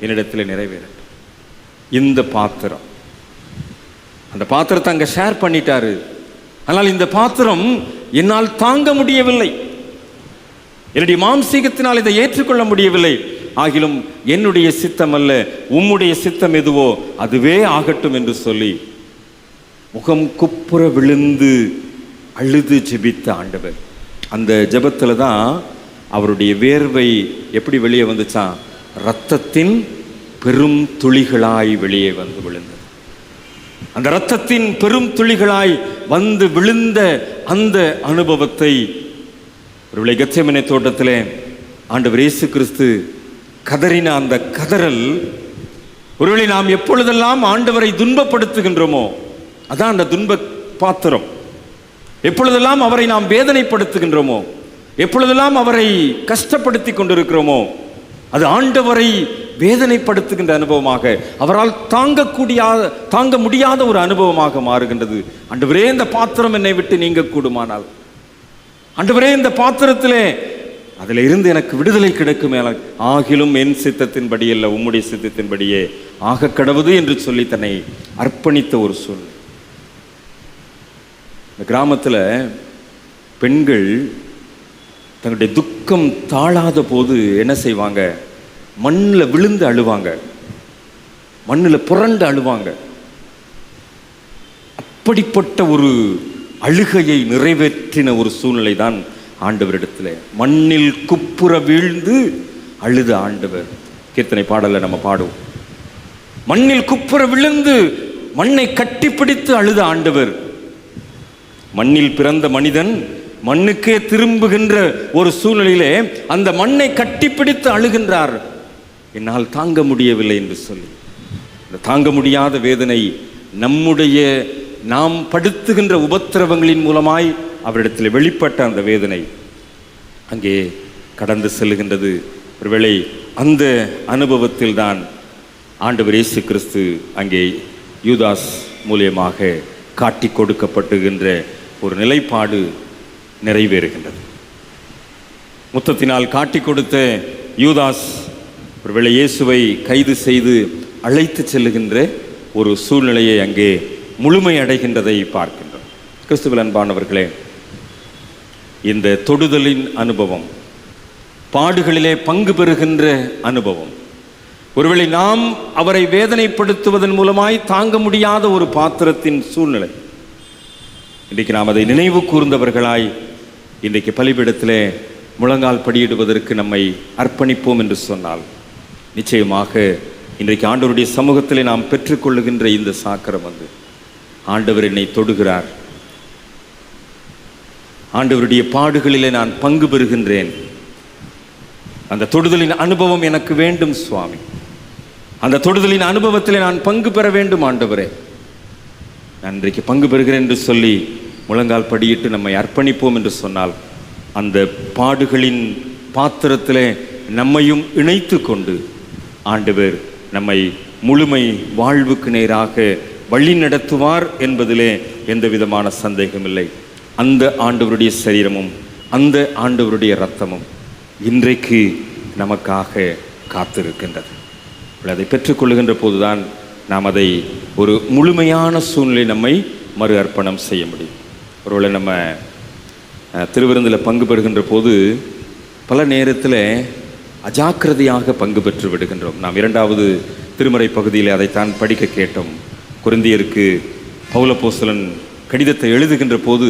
என்னிடத்தில் நிறைவேறட்டும். இந்த பாத்திரம், அந்த பாத்திரத்தை அங்கே ஷேர் பண்ணிட்டாரு. ஆனால் இந்த பாத்திரம் என்னால் தாங்க முடியவில்லை, என்னுடைய மாம்சீகத்தினால் இதை ஏற்றுக்கொள்ள முடியவில்லை, ஆகிலும் என்னுடைய சித்தம் அல்ல, உம்முடைய சித்தம் எதுவோ அதுவே ஆகட்டும் என்று சொல்லி முகம் குப்புற விழுந்து அழுது ஜெபித்த ஆண்டவர். அந்த ஜெபத்தில் தான் அவருடைய வேர்வை எப்படி வெளியே வந்துச்சான்? இரத்தத்தின் பெரும் துளிகளாய் வெளியே வந்து விழுந்தது. அந்த இரத்தத்தின் பெரும் துளிகளாய் வந்து விழுந்த அந்த அனுபவத்தை ஒருவேளை கெத்செமனே தோட்டத்திலே ஆண்டவர் இயேசு கிறிஸ்து கதறின அந்த கதறல், ஒருவேளை நாம் எப்பொழுதெல்லாம் ஆண்டவரை துன்பப்படுத்துகின்றோமோ, அதான் அந்த துன்ப பாத்திரம். எப்பொழுதெல்லாம் அவரை நாம் வேதனைப்படுத்துகின்றோமோ, எப்பொழுதெல்லாம் அவரை கஷ்டப்படுத்தி கொண்டிருக்கிறோமோ, அது ஆண்டவரை வேதனைப்படுத்துகின்ற அனுபவமாக, அவரால் தாங்க முடியாத ஒரு அனுபவமாக மாறுகின்றது. ஆண்டவரே, இந்த பாத்திரம் என்னை விட்டு நீங்க கூடுமானால், ஆண்டவரே இந்த பாத்திரத்திலே அதில் இருந்து எனக்கு விடுதலை கிடைக்குமே, ஆகிலும் என் சித்தத்தின்படி அல்ல, உம்முடைய சித்தத்தின்படியே ஆக கடவுது என்று சொல்லி தன்னை அர்ப்பணித்த ஒரு சூழ்நிலை. இந்த கிராமத்தில் பெண்கள் தங்களுடைய துக்கம் தாழாத போது என்ன செய்வாங்க? மண்ணில் விழுந்து அழுவாங்க, மண்ணில் புரண்டு அழுவாங்க. அப்படிப்பட்ட ஒரு அழுகையை நிறைவேற்றின ஒரு சூழ்நிலை தான் ஆண்டவரிடத்தில். மண்ணில் குப்புற வீழ்ந்து அழுத ஆண்டவர். கீர்த்தனை பாடலை நம்ம பாடுவோம். மண்ணில் குப்புற விழுந்து மண்ணை கட்டிப்பிடித்து அழுத ஆண்டவர். மண்ணில் பிறந்த மனிதன் மண்ணுக்கே திரும்புகின்ற ஒரு சூழ்நிலையிலே அந்த மண்ணை கட்டிப்பிடித்து அழுகின்றார், என்னால் தாங்க முடியவில்லை என்று சொல்லி. இந்த தாங்க முடியாத வேதனை நாம் படுத்துகின்ற உபத்திரவங்களின் மூலமாய் அவரிடத்தில் வெளிப்பட்ட அந்த வேதனை அங்கே கடந்து செல்லுகின்றது. ஒருவேளை அந்த அனுபவத்தில் தான் ஆண்டவர் இயேசு கிறிஸ்து அங்கே யூதாஸ் மூலியமாக காட்டி கொடுக்கப்படுகின்ற ஒரு நிலைப்பாடு நிறைவேறுகின்றது. முத்தத்தினால் காட்டி கொடுத்த யூதாஸ் ஒருவேளை இயேசுவை கைது செய்து அழைத்து செல்லுகின்ற ஒரு சூழ்நிலையை அங்கே முழுமை அடைகின்றதை பார்க்கின்றோம். கிறிஸ்துவில் அன்பானவர்களே, இந்த தொடுதலின் அனுபவம், பாடுகளிலே பங்கு பெறுகின்ற அனுபவம், ஒருவேளை நாம் அவரை வேதனைப்படுத்துவதன் மூலமாய் தாங்க முடியாத ஒரு பாத்திரத்தின் சூழ்நிலை. இன்றைக்கு நாம் அதை நினைவு கூர்ந்தவர்களாய் இன்றைக்கு பலிபீடத்திலே முழங்கால் படியிடுவதற்கு நம்மை அர்ப்பணிப்போம் என்று சொன்னால், நிச்சயமாக இன்றைக்கு ஆண்டவருடைய சமூகத்திலே நாம் பெற்றுக்கொள்ளுகின்ற இந்த சாக்கரம் வந்து ஆண்டவர் என்னை தொடுகிறார், ஆண்டவருடைய பாடுகளிலே நான் பங்கு பெறுகின்றேன், அந்த தொடுதலின் அனுபவம் எனக்கு வேண்டும் சுவாமி, அந்த தொடுதலின் அனுபவத்திலே நான் பங்கு பெற வேண்டும் ஆண்டவரே, நான் இன்றைக்கு பங்கு பெறுகிறேன் என்று சொல்லி முழங்கால் படியிட்டு நம்மை அர்ப்பணிப்போம் என்று சொன்னால், அந்த பாடுகளின் பாத்திரத்திலே நம்மையும் இணைத்து கொண்டு ஆண்டவர் நம்மை முழுமை வாழ்வுக்கு நேராக வழி நடத்துவார் என்பதிலே எந்த விதமான சந்தேகமில்லை. அந்த ஆண்டவருடைய சரீரமும் அந்த ஆண்டவருடைய இரத்தமும் இன்றைக்கு நமக்காக காத்திருக்கின்றது. அதை பெற்றுக்கொள்ளுகின்ற போதுதான் நாம் அதை ஒரு முழுமையான சூழ்நிலை நம்மை மறு அர்ப்பணம் செய்ய முடியும். ஒருவேளை நம்ம திருவிருந்தில் பங்கு பெறுகின்ற போது பல நேரத்தில் அஜாக்கிரதையாக பங்கு பெற்று விடுகின்றோம். நாம் 2வது திருமறை பகுதியில் அதைத்தான் படிக்க கேட்டோம். கொரிந்தியருக்கு பவுல் அப்போஸ்தலன் கடிதத்தை எழுதுகின்ற போது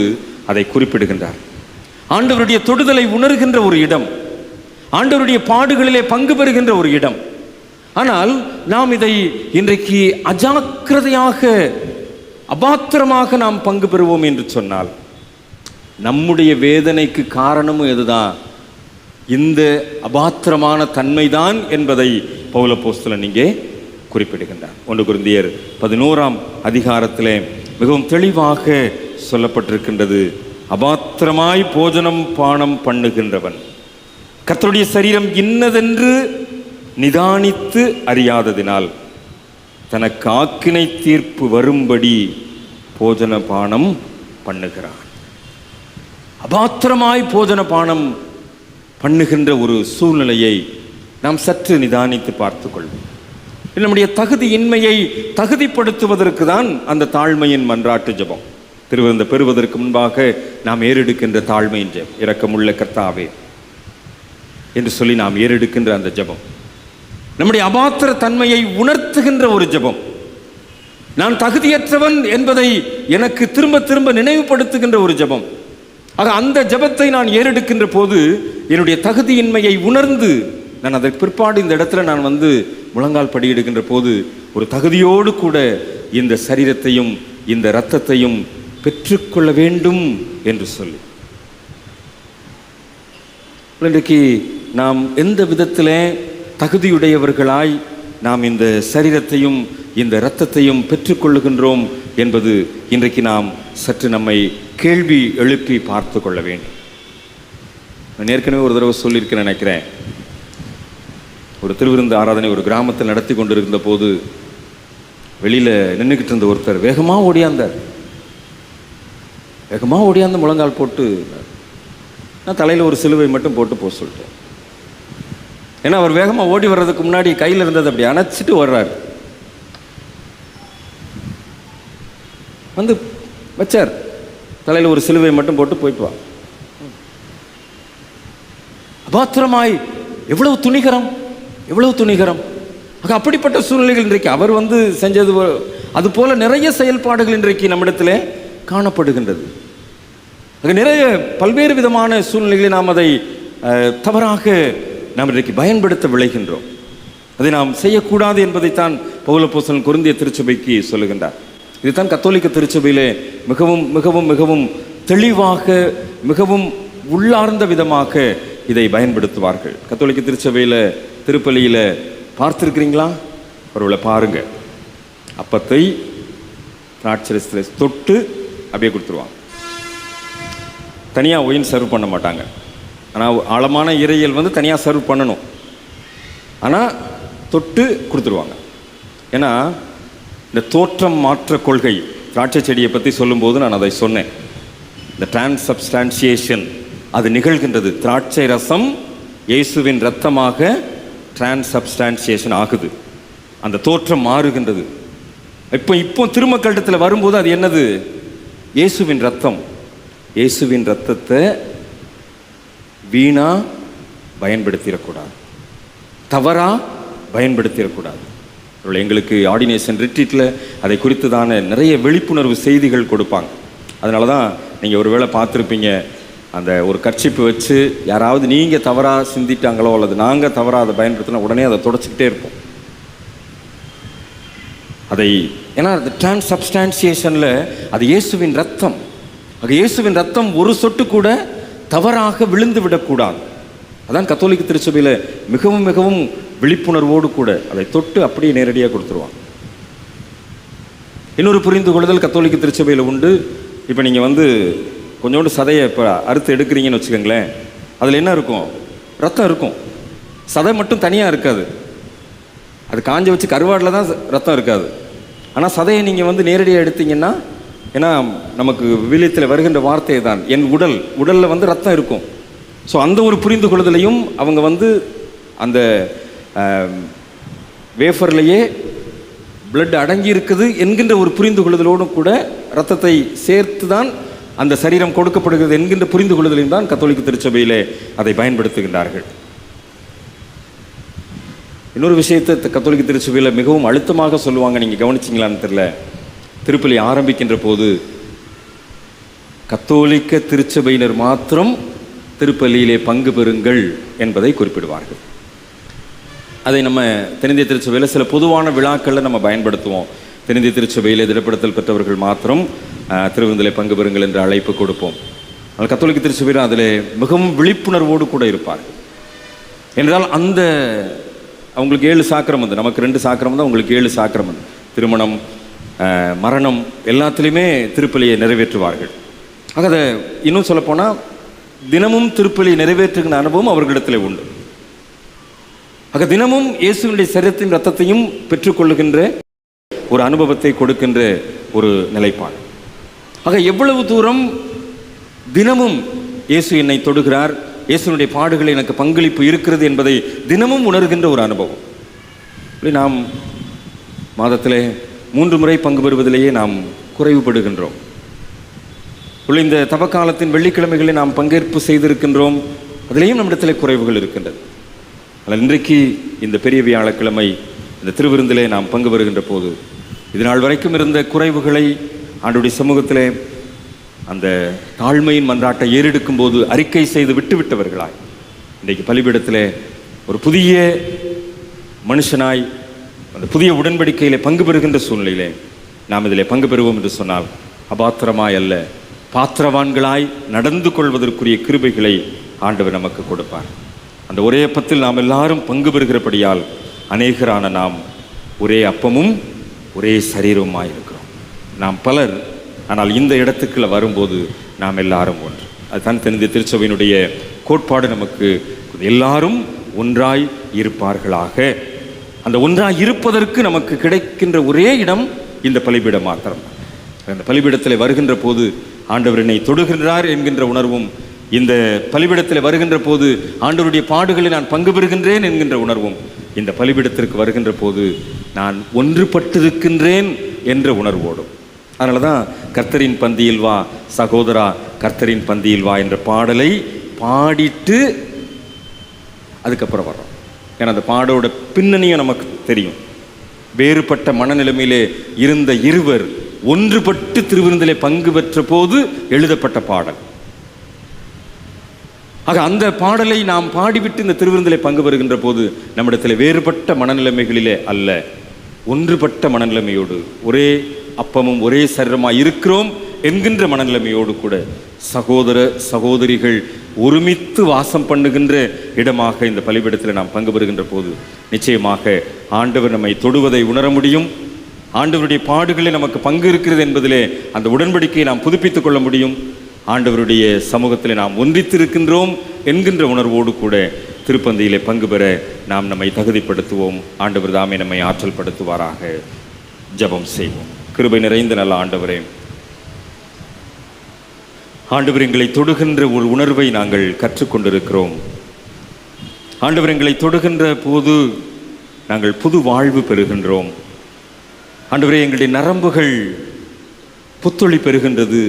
அதை குறிப்பிடுகின்றார். ஆண்டவருடைய தொடுதலை உணர்கின்ற ஒரு இடம், ஆண்டவருடைய பாடுகளிலே பங்கு பெறுகின்ற ஒரு இடம். ஆனால் நாம் இதை இன்றைக்கு அஜாக்கிரதையாக அபாத்திரமாக நாம் பங்கு பெறுவோம் என்று சொன்னால், நம்முடைய வேதனைக்கு காரணமும் எதுதான்? இந்த அபாத்திரமான தன்மைதான் என்பதை பவுல் அப்போஸ்தலன் இங்கே குறிப்பிடுகின்றார். 1 கொரிந்தியர் 11ஆம் அதிகாரத்திலே மிகவும் தெளிவாக சொல்லப்பட்டிருக்கின்றது. அபாத்திரமாய் போஜனம் பானம் பண்ணுகின்றவன் கர்த்தருடைய சரீரம் இன்னதென்று நிதானித்து அறியாததினால் தனக்கு ஆக்கினை தீர்ப்பு வரும்படி போஜன பானம் பண்ணுகிறான். அபாத்திரமாய் போஜன பானம் பண்ணுகின்ற ஒரு சூழ்நிலையை நாம் சற்று நிதானித்து பார்த்துக் கொள்வோம். நம்முடைய தகுதியின்மையை தகுதிப்படுத்துவதற்கு தான் அந்த தாழ்மையின் மன்றாட்டு ஜெபம். திருவிருந்த பெறுவதற்கு முன்பாக நாம் ஏறெடுக்கின்ற தாழ்மையின் ஜெபம், இரக்கமுள்ள கர்த்தாவே என்று சொல்லி நாம் ஏறெடுக்கின்ற அந்த ஜெபம் நம்முடைய அபாத்திர தன்மையை உணர்த்துகின்ற ஒரு ஜெபம். நான் தகுதியற்றவன் என்பதை எனக்கு திரும்ப திரும்ப நினைவுபடுத்துகின்ற ஒரு ஜெபம். ஆக அந்த ஜெபத்தை நான் ஏறெடுக்கின்ற போது என்னுடைய தகுதியின்மையை உணர்ந்து நான் அதற்கு பிற்பாடு இந்த இடத்துல நான் முழங்கால் படியிடுகின்ற போது ஒரு தகுதியோடு கூட இந்த சரீரத்தையும் இந்த இரத்தத்தையும் பெற்றுக்கொள்ள வேண்டும் என்று சொல்லி, இன்றைக்கு நாம் எந்த விதத்தில் தகுதியுடையவர்களாய் நாம் இந்த சரீரத்தையும் இந்த இரத்தத்தையும் பெற்றுக்கொள்ளுகின்றோம் என்பது இன்றைக்கு நாம் சற்று நம்மை கேள்வி எழுப்பி பார்த்து கொள்ள வேண்டும். நான் ஏற்கனவே ஒரு தடவை சொல்லியிருக்கேன் நினைக்கிறேன். ஒரு திருவிருந்து ஆராதனை ஒரு கிராமத்தில் நடத்தி கொண்டிருந்த போது வெளியில் நின்றுக்கிட்டு இருந்த ஒருத்தர் வேகமாக ஓடியாந்து முழங்கால் போட்டு, நான் தலையில் ஒரு சிலுவை மட்டும் போட்டு போக சொல்லிட்டேன். ஏன்னா அவர் வேகமாக ஓடி வர்றதுக்கு முன்னாடி கையில் இருந்தது அப்படி அணைச்சிட்டு வர்றாரு. வச்சார், தலையில் ஒரு சிலுவை மட்டும் போட்டு போயிட்டு வா. அபாத்திரமாய் எவ்வளவு துணிகரம். அப்படிப்பட்ட சூழ்நிலைகள் இன்றைக்கு அவர் செஞ்சது அது போல நிறைய செயல்பாடுகள் இன்றைக்கு நம்மிடத்தில் காணப்படுகின்றது. நிறைய பல்வேறு விதமான சூழ்நிலைகளை நாம் அதை தவறாக நாம் இன்றைக்கு பயன்படுத்த விளைகின்றோம். அதை நாம் செய்யக்கூடாது என்பதைத்தான் பவுல் அப்போஸ்தலன் கொரிந்திய திருச்சபைக்கு சொல்லுகின்றார். இதுதான் கத்தோலிக்க திருச்சபையிலே மிகவும் மிகவும் மிகவும் தெளிவாக மிகவும் உள்ளார்ந்த விதமாக இதை பயன்படுத்துவார்கள். கத்தோலிக்க திருச்சபையில் திருப்பலியில் பார்த்துருக்கிறீங்களா? ஒருவேளை பாருங்க, அப்பத்தை திராட்சரசத்தில் தொட்டு அப்படியே கொடுத்துருவாங்க. தனியாக ஒயின் சர்வ் பண்ண மாட்டாங்க. ஆனால் ஆழமான இறையல் தனியாக சர்வ் பண்ணணும், ஆனால் தொட்டு கொடுத்துருவாங்க. ஏன்னா இந்த தோற்றம் மாற்ற கொள்கை திராட்சை செடியை பற்றி சொல்லும்போது நான் அதை சொன்னேன். இந்த டிரான்சப்ஸ்டான்சியேஷன் அது நிகழ்கின்றது. திராட்சை ரசம் இயேசுவின் இரத்தமாக டிரான்சப்ஸ்டான்சியேஷன் ஆகுது, அந்த தோற்றம் மாறுகின்றது. இப்போ திருமக்கட்டத்தில் வரும்போது அது என்னது? இயேசுவின் ரத்தம். இயேசுவின் ரத்தத்தை வீணா பயன்படுத்திடக்கூடாது, தவறா பயன்படுத்திடக்கூடாது. எங்களுக்கு ஆர்டினேஷன் ரிட்ரீட்டில் அதை குறித்துதான நிறைய விழிப்புணர்வு செய்திகள் கொடுப்பாங்க. அதனால தான் நீங்கள் ஒரு வேளை பார்த்துருப்பீங்க, அந்த ஒரு கர்ச்சிப்பு வச்சு யாராவது நீங்கள் தவறாக சிந்திட்டாங்களோ அல்லது நாங்கள் தவறாக அதை பயன்படுத்தினா உடனே அதை தொடச்சிக்கிட்டே இருப்போம். அதை ஏன்னா அந்த டிரான்சப்ஸ்டான்சியேஷனில் அது இயேசுவின் ரத்தம். அது இயேசுவின் ரத்தம் ஒரு சொட்டு கூட தவறாக விழுந்து விடக்கூடாது. அதான் கத்தோலிக்க திருச்சபையில் மிகவும் மிகவும் விழிப்புணர்வோடு கூட அதை தொட்டு அப்படியே நேரடியாக கொடுத்துருவாங்க. இன்னொரு புரிந்து கொள்ளுதல் கத்தோலிக்க திருச்சபையில் உண்டு. இப்போ நீங்கள் கொஞ்சோண்டு சதையை இப்போ அறுத்து எடுக்கிறீங்கன்னு வச்சுக்கோங்களேன், அதில் என்ன இருக்கும்? ரத்தம் இருக்கும். சதை மட்டும் தனியாக இருக்காது. அது காஞ்ச வச்சு கருவாடில் தான் ரத்தம் இருக்காது. ஆனால் சதையை நீங்கள் நேரடியாக எடுத்தீங்கன்னா, ஏன்னா நமக்கு விவிலியத்தில் வருகின்ற வார்த்தை தான் என் உடலில் ரத்தம் இருக்கும். ஸோ அந்த ஒரு புரிந்து கொள்ளுதலையும் அவங்க அந்த வேஃபர்லேயே பிளட் அடங்கி இருக்குது என்கின்ற ஒரு புரிந்து கொள்ளுதலோடும் கூட ரத்தத்தை சேர்த்து தான் அந்த சரீரம் கொடுக்கப்படுகிறது என்கின்ற புரிந்து கொள்ளுதலையும் தான் கத்தோலிக்க திருச்சபையிலே அதை பயன்படுத்துகின்றார்கள். இன்னொரு விஷயத்தை கத்தோலிக்க திருச்சபையில் மிகவும் அழுத்தமாக சொல்லுவாங்க, நீங்கள் கவனிச்சிங்களான்னு தெரியல. திருப்பலி ஆரம்பிக்கின்ற போது கத்தோலிக்க திருச்சபையினர் மாத்திரம் திருப்பலியிலே பங்கு பெறுங்கள் என்பதை குறிப்பிடுவார்கள். அதை நம்ம தென்னிந்திய திருச்சபையில் சில பொதுவான விழாக்களில் நம்ம பயன்படுத்துவோம். தென்னிந்திய திருச்சபையில் திடப்படுத்தல் பெற்றவர்கள் மாத்திரம் திருவிருந்திலே பங்கு பெறுங்கள் என்ற அழைப்பு கொடுப்போம். அது கத்தோலிக்க திருச்சபையில் அதில் மிகவும் விழிப்புணர்வோடு கூட இருப்பார்கள். என்றால் அந்த அவங்களுக்கு 7 சாக்கிரமம், நமக்கு 2 சாக்கிரமம் தான், அவங்களுக்கு 7 சாக்கிரமம். திருமணம், மரணம் எல்லாத்துலேயுமே திருப்பலியை நிறைவேற்றுவார்கள். ஆக அதை இன்னும் சொல்லப்போனால் தினமும் திருப்பலியை நிறைவேற்றுகிற அனுபவம் அவர்களிடத்தில் உண்டு. ஆக தினமும் இயேசுவினுடைய சரீரத்தையும் இரத்தத்தையும் பெற்றுக்கொள்ளுகின்ற ஒரு அனுபவத்தை கொடுக்கின்ற ஒரு நிலைப்பாடு. ஆக எவ்வளவு தூரம் தினமும் இயேசு என்னை தொடுகிறார், இயேசுனுடைய பாடுகளில் எனக்கு பங்களிப்பு இருக்கிறது என்பதை தினமும் உணர்கின்ற ஒரு அனுபவம். நாம் மாதத்திலே 3 முறை பங்கு பெறுவதிலேயே நாம் குறைவுபடுகின்றோம். இந்த தவக்காலத்தின் வெள்ளிக்கிழமைகளில் நாம் பங்கேற்பு செய்திருக்கின்றோம், அதிலேயும் நம்மிடத்தில் குறைவுகள் இருக்கின்றது. ஆனால் இன்றைக்கு இந்த பெரிய வியாழக்கிழமை இந்த திருவிருந்திலே நாம் பங்கு பெறுகின்ற போது இதனால் வரைக்கும் இருந்த குறைவுகளை ஆண்டவருடைய சமூகத்திலே அந்த தாழ்மையின் மன்றாட்டை ஏறெடுக்கும் போது அறிக்கை செய்து விட்டுவிட்டவர்களாய் இன்றைக்கு பலிபீடத்திலே ஒரு புதிய மனுஷனாய் அந்த புதிய உடன்படிக்கையிலே பங்கு பெறுகின்ற சூழ்நிலையிலே நாம் இதிலே பங்கு பெறுவோம் என்று சொன்னால் அபாத்திரமாய் அல்ல, பாத்திரவான்களாய் நடந்து கொள்வதற்குரிய கிருபைகளை ஆண்டவர் நமக்கு கொடுப்பார். அந்த ஒரே அப்பத்தில் நாம் எல்லாரும் பங்கு பெறுகிறபடியால் அநேகரான நாம் ஒரே அப்பமும் ஒரே சரீரமாய் இருக்கிறோம். நாம் பலர், ஆனால் இந்த இடத்துக்குள்ள வரும்போது நாம் எல்லாரும் ஒன்று. அதுதான் தெரிந்த திருச்சபையினுடைய கோட்பாடு நமக்கு, எல்லாரும் ஒன்றாய் இருப்பார்களாக. அந்த ஒன்றாய் இருப்பதற்கு நமக்கு கிடைக்கின்ற ஒரே இடம் இந்த பலிபீடம் மாத்திரம். அந்த பலிபீடத்தில் வருகின்ற போது ஆண்டவர் என்னை தொடுகின்றார் என்கின்ற உணர்வும், இந்த பலிபீடத்தில் வருகின்ற போது ஆண்டவருடைய பாடுகளை நான் பங்கு பெறுகின்றேன் என்கின்ற உணர்வும், இந்த பலிபீடத்திற்கு வருகின்ற போது நான் ஒன்றுபட்டிருக்கின்றேன் என்ற உணர்வோடும். அதனால தான் கர்த்தரின் பந்தியில் வா சகோதரா, கர்த்தரின் பந்தியில் வா என்ற பாடலை பாடிட்டு அதுக்கப்புறம் வர்றோம். ஏன்னா அந்த பாடோட பின்னணியும் நமக்கு தெரியும். வேறுபட்ட மனநிலைமையிலே இருந்த இருவர் ஒன்றுபட்டு திருவிருந்திலே பங்கு பெற்ற போது எழுதப்பட்ட பாடல். ஆக அந்த பாடலை நாம் பாடிவிட்டு இந்த திருவிருந்திலே பங்கு பெறுகின்ற போது நம்மிடத்தில் வேறுபட்ட மனநிலைமைகளிலே அல்ல, ஒன்றுபட்ட மனநிலைமையோடு ஒரே அப்பமும் ஒரே சரீரமாய் இருக்கிறோம் என்கின்ற மனநிலைமையோடு கூட சகோதர சகோதரிகள் ஒருமித்து வாசம் பண்ணுகின்ற இடமாக இந்த பலிபீடத்தில் நாம் பங்கு பெறுகின்ற போது நிச்சயமாக ஆண்டவர் நம்மை தொடுவதை உணர முடியும். ஆண்டவருடைய பாடுகளில் நமக்கு பங்கு இருக்கிறது என்பதிலே அந்த உடன்படிக்கையை நாம் புதுப்பித்துக் கொள்ள முடியும். ஆண்டவருடைய சமூகத்தில் நாம் ஒன்றித்திருக்கின்றோம் என்கின்ற உணர்வோடு கூட திருப்பந்தியிலே பங்கு பெற நாம் நம்மை தகுதிப்படுத்துவோம். ஆண்டவர் தாமே நம்மை ஆற்றல் படுத்துவாராக. ஜெபம் செய்வோம். கிருபை நிறைந்த நல்ல ஆண்டவரே, ஆண்டவர் எங்களை தொடுகின்ற ஒரு உணர்வை நாங்கள் கற்றுக்கொண்டிருக்கிறோம். ஆண்டவர் எங்களை தொடுகின்ற போது நாங்கள் புது வாழ்வு பெறுகின்றோம். ஆண்டவரே, எங்களுடைய நரம்புகள் புத்துளி பெறுகின்றது.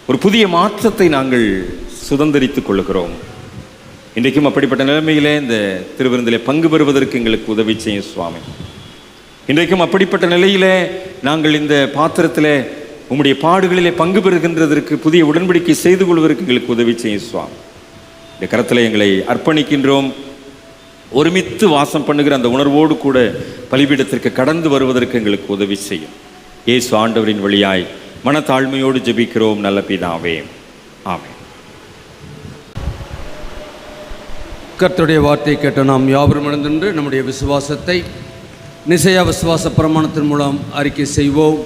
ஒரு புதிய மாற்றத்தை நாங்கள் சுதந்திரித்துக் கொள்கிறோம். இன்றைக்கும் அப்படிப்பட்ட நிலைமையிலே இந்த திருவிருந்திலே பங்கு பெறுவதற்கு எங்களுக்கு உதவி செய்யும் சுவாமி. இன்றைக்கும் அப்படிப்பட்ட நிலையிலே நாங்கள் இந்த பாத்திரத்திலே உம்முடைய பாடுகளிலே பங்கு பெறுகின்றதற்கு புதிய உடன்படிக்கை செய்து கொள்வதற்கு எங்களுக்கு உதவி செய்யும் சுவாமி. இந்த கரத்தில் எங்களை அர்ப்பணிக்கின்றோம். ஒருமித்து வாசம் பண்ணுகிற அந்த உணர்வோடு கூட பலிபீடத்திற்கு கடந்து வருவதற்கு எங்களுக்கு உதவி செய்யும். இயேசு ஆண்டவரின் வழியாய் மனத்தாழ்மையோடு ஜெபிக்கிறோம் நல்ல பிதாவே, ஆமென். கர்த்தருடைய வார்த்தையை கேட்ட நாம் யாவரும் எழுந்து நம்முடைய விசுவாசத்தை நிசையா விசுவாச பிரமாணத்தின் மூலம் அறிக்கை செய்வோம்.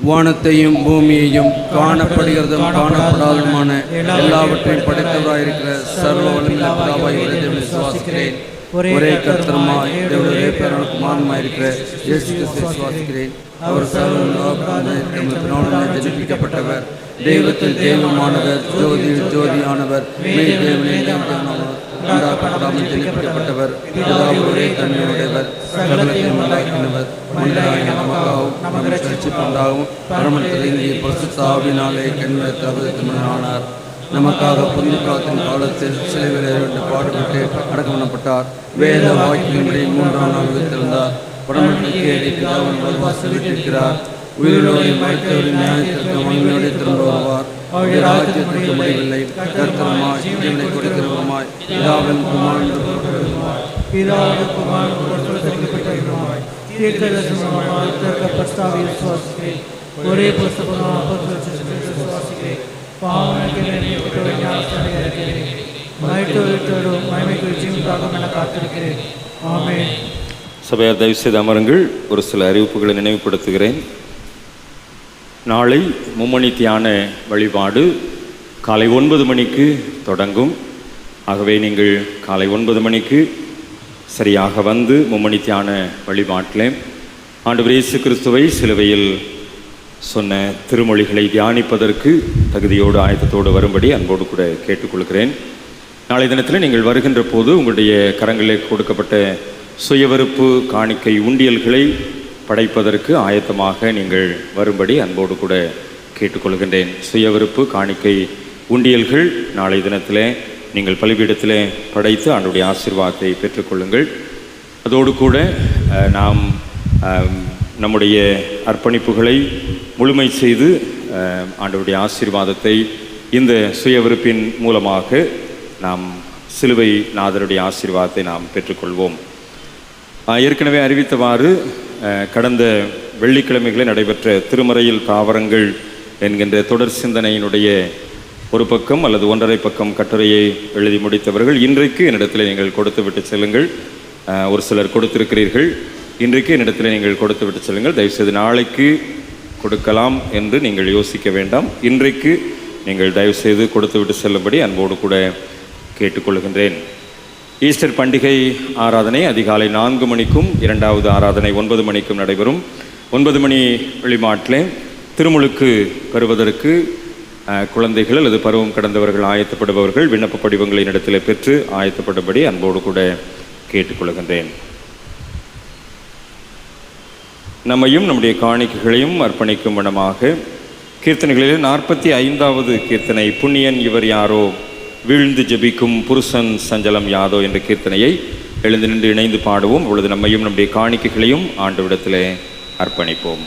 வானத்தையும் பூமியையும் காணப்படுகிறதும் காணப்படாததுமான எல்லாவற்றையும் படைத்தவராயிருக்கிற சர்வ வல்லமையுள்ள பிதாவாகிய தேவனை விசுவாசிக்கிறேன். ஒரே கர்த்தருமாய் தேவனுடைய பேரனுக்குமாரனுமாயிருக்கிற இயேசு கிறிஸ்துவை விசுவாசிக்கிறேன். அவர் சர்வ ஜனிப்பிக்கப்பட்டவர், தெய்வத்தில் தெய்வமானவர், ஜோதியில் ஜோதியானவர், மெய் தேவனின் தேவனானவர், உண்டாக்கப்படாமல் ஜனிப்பிக்கப்பட்டவர், பிதாவுடைய தன்மையுடையவர், சகலத்தையும் உண்டாக்கினவர், மனிதனாகிய நமக்காகவும் நமது ரட்சிப்புண்டாகவும் பரமத்தில் இங்கே பரிசுத்த ஆவியினாலே கண்ணில் தகுதியானார். நமக்காக புதிய காலத்தின் காலத்தில் சிலுவையில் ஏறிட்டு பாடுபட்டு அடக்கம் பண்ணப்பட்டார். வேத வாக்கியங்களை 3ஆம் நாள் உயிர்த்தெழுந்தார். பரமத்திற்கு ஏறி பிதாவின் வலதுபார்சலில் வீற்றிருக்கிறார். உயிரோடையும் மரித்தோரின் நியாயத்திற்கு மகிமையோடு திரும்ப வருவார். அவருடைய ராஜ்யத்திற்கு முடிவில்லை. கர்த்தருமாய் ஜீவனை கொடுக்கிறவருமாய் பிதாவின் குமாரன் ஒரே புஸ்தகம் மகிமைக்குரிய ஞானஸ்தானத்தை இருக்கிறேன். மகிழ்ச்சியோடு மகிமைக்குரிய ஜீவனுக்காகவும் என காத்திருக்கிறேன். ஆமென். சபையார் தயவு செய்து அமருங்கள். ஒரு சில அறிவிப்புகளை நினைவுபடுத்துகிறேன். நாளை மும்மணி தியான வழிபாடு காலை 9 மணிக்கு தொடங்கும். ஆகவே நீங்கள் காலை 9 மணிக்கு சரியாக வந்து மும்மணி தியான வழிபாட்டில் ஆண்டவர் இயேசு கிறிஸ்துவை சிலுவையில் சொன்ன திருமொழிகளை தியானிப்பதற்கு தகுதியோடு ஆயத்தத்தோடு வரும்படி அன்போடு கூட கேட்டுக்கொள்கிறேன். நாளை தினத்தில் நீங்கள் வருகின்ற போது உங்களுடைய கரங்களில் கொடுக்கப்பட்ட சுயவெறுப்பு காணிக்கை உண்டியல்களை படைப்பதற்கு ஆயத்தமாக நீங்கள் வரும்படி அன்போடு கூட கேட்டுக்கொள்கின்றேன். சுயவெறுப்பு காணிக்கை உண்டியல்கள் நாளை தினத்தில் நீங்கள் பலிபீடத்தில் படைத்து ஆண்டவருடைய ஆசீர்வாதத்தை பெற்றுக்கொள்ளுங்கள். அதோடு கூட நாம் நம்முடைய அர்ப்பணிப்புகளை முழுமை செய்து ஆண்டவருடைய ஆசீர்வாதத்தை இந்த சுயவெறுப்பின் மூலமாக நாம் சிலுவை நாதருடைய ஆசீர்வாதத்தை நாம் பெற்றுக்கொள்வோம். ஏற்கனவே அறிவித்தவாறு கடந்த வெள்ளிக்கிழமைகளில் நடைபெற்ற திருமறையில் தாவரங்கள் என்கின்ற தொடர் சிந்தனையினுடைய ஒரு பக்கம் அல்லது 1.5 பக்கம் கட்டுரையை எழுதி முடித்தவர்கள் இன்றைக்கு என்னிடத்தில் நீங்கள் கொடுத்து விட்டு செல்லுங்கள். ஒரு சிலர் கொடுத்திருக்கிறீர்கள். இன்றைக்கு என்னிடத்தில் நீங்கள் கொடுத்து விட்டு செல்லுங்கள். தயவுசெய்து நாளைக்கு கொடுக்கலாம் என்று நீங்கள் யோசிக்க வேண்டாம். இன்றைக்கு நீங்கள் தயவுசெய்து கொடுத்து விட்டு செல்லும்படி அன்போடு கூட கேட்டுக்கொள்கின்றேன். ஈஸ்டர் பண்டிகை ஆராதனை அதிகாலை 4 மணிக்கும் 2வது ஆராதனை 9 மணிக்கும் நடைபெறும். 9 மணி வழிபாட்டில் திருமுழுக்கு பெறுவதற்கு குழந்தைகள் அல்லது பருவம் கடந்தவர்கள் ஆயத்தப்படுபவர்கள் விண்ணப்ப படிவங்களை இடத்தில் பெற்று ஆயத்தப்படும்படி அன்போடு கூட கேட்டுக்கொள்கின்றேன். நம்மையும் நம்முடைய காணிக்கைகளையும் அர்ப்பணிக்கும் வண்ணமாக கீர்த்தனைகளில் 45வது கீர்த்தனை புண்ணியன் இவர் யாரோ வீழ்ந்து ஜெபிக்கும் புருஷன் சஞ்சலம் யாதோ என்ற கீர்த்தனையை எழுந்து நின்று இணைந்து பாடுவோம். இப்பொழுது நம்மையும் நம்முடைய காணிக்கைகளையும் ஆண்டவரிடத்திலே அர்ப்பணிப்போம்.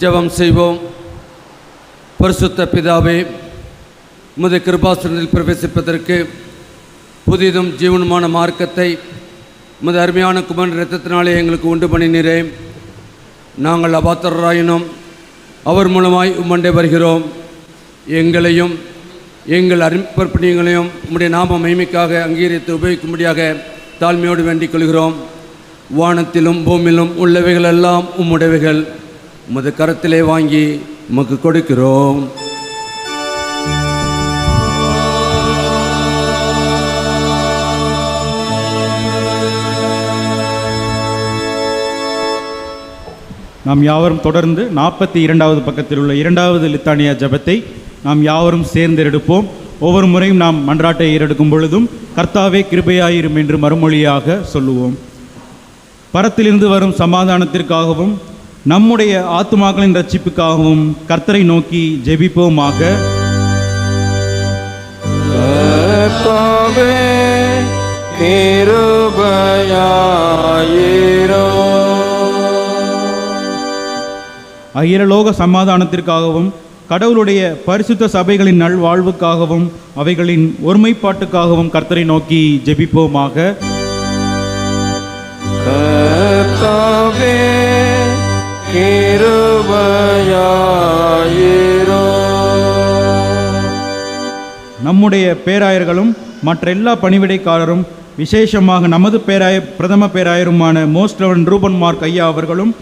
ஜெபம் செய்வோம். பரிசுத்த பிதாவே, உமது கிருபாசனத்தில் பிரவேசிப்பதற்கு புதிதும் ஜீவனுமான மார்க்கத்தை உமது அருமையான குமாரன் இரத்தத்தினாலே எங்களுக்கு உண்டு பண்ணினீரே. நாங்கள் அபாத்திரராயினும் அவர் மூலமாய் உம்மண்டே வருகிறோம். எங்களையும் எங்கள் அர்ப்பணிகளையும் உம்முடைய நாம மகிமைக்காக அங்கீகரித்து உபயோகிக்கும்படியாக தாழ்மையோடு வேண்டிக் கொள்கிறோம். வானத்திலும் பூமியிலும் உள்ளவைகள் எல்லாம் உம்முடையவைகள். உமது கரத்திலே வாங்கி உமக்கு கொடுக்கிறோம். நாம் யாவரும் தொடர்ந்து 42வது பக்கத்தில் உள்ள 2வது லித்தானியா ஜெபத்தை நாம் யாவரும் சேர்ந்து எடுப்போம். ஒவ்வொரு முறையும் நாம் மன்றாட்டை ஏறெடுக்கும் பொழுதும் கர்த்தாவே கிருபையாயிரும் என்று மறுமொழியாக சொல்லுவோம். பரத்திலிருந்து வரும் சமாதானத்திற்காகவும் நம்முடைய ஆத்துமாக்களின் ரட்சிப்புக்காகவும் கர்த்தரை நோக்கி ஜெபிப்போமாக. அகிலலோக சமாதானத்திற்காகவும் கடவுளுடைய பரிசுத்த சபைகளின் நல்வாழ்வுக்காகவும் அவைகளின் ஒருமைப்பாட்டுக்காகவும் கர்த்தரை நோக்கி ஜெபிப்போமாக. நம்முடைய பேராயர்களும் மற்ற எல்லா பணிவிடைக்காரரும், விசேஷமாக நமது பிரதம பேராயருமான மோஸ்ட் ரெவரண்ட் ரூபன் மார்க் ஐயா அவர்களும்,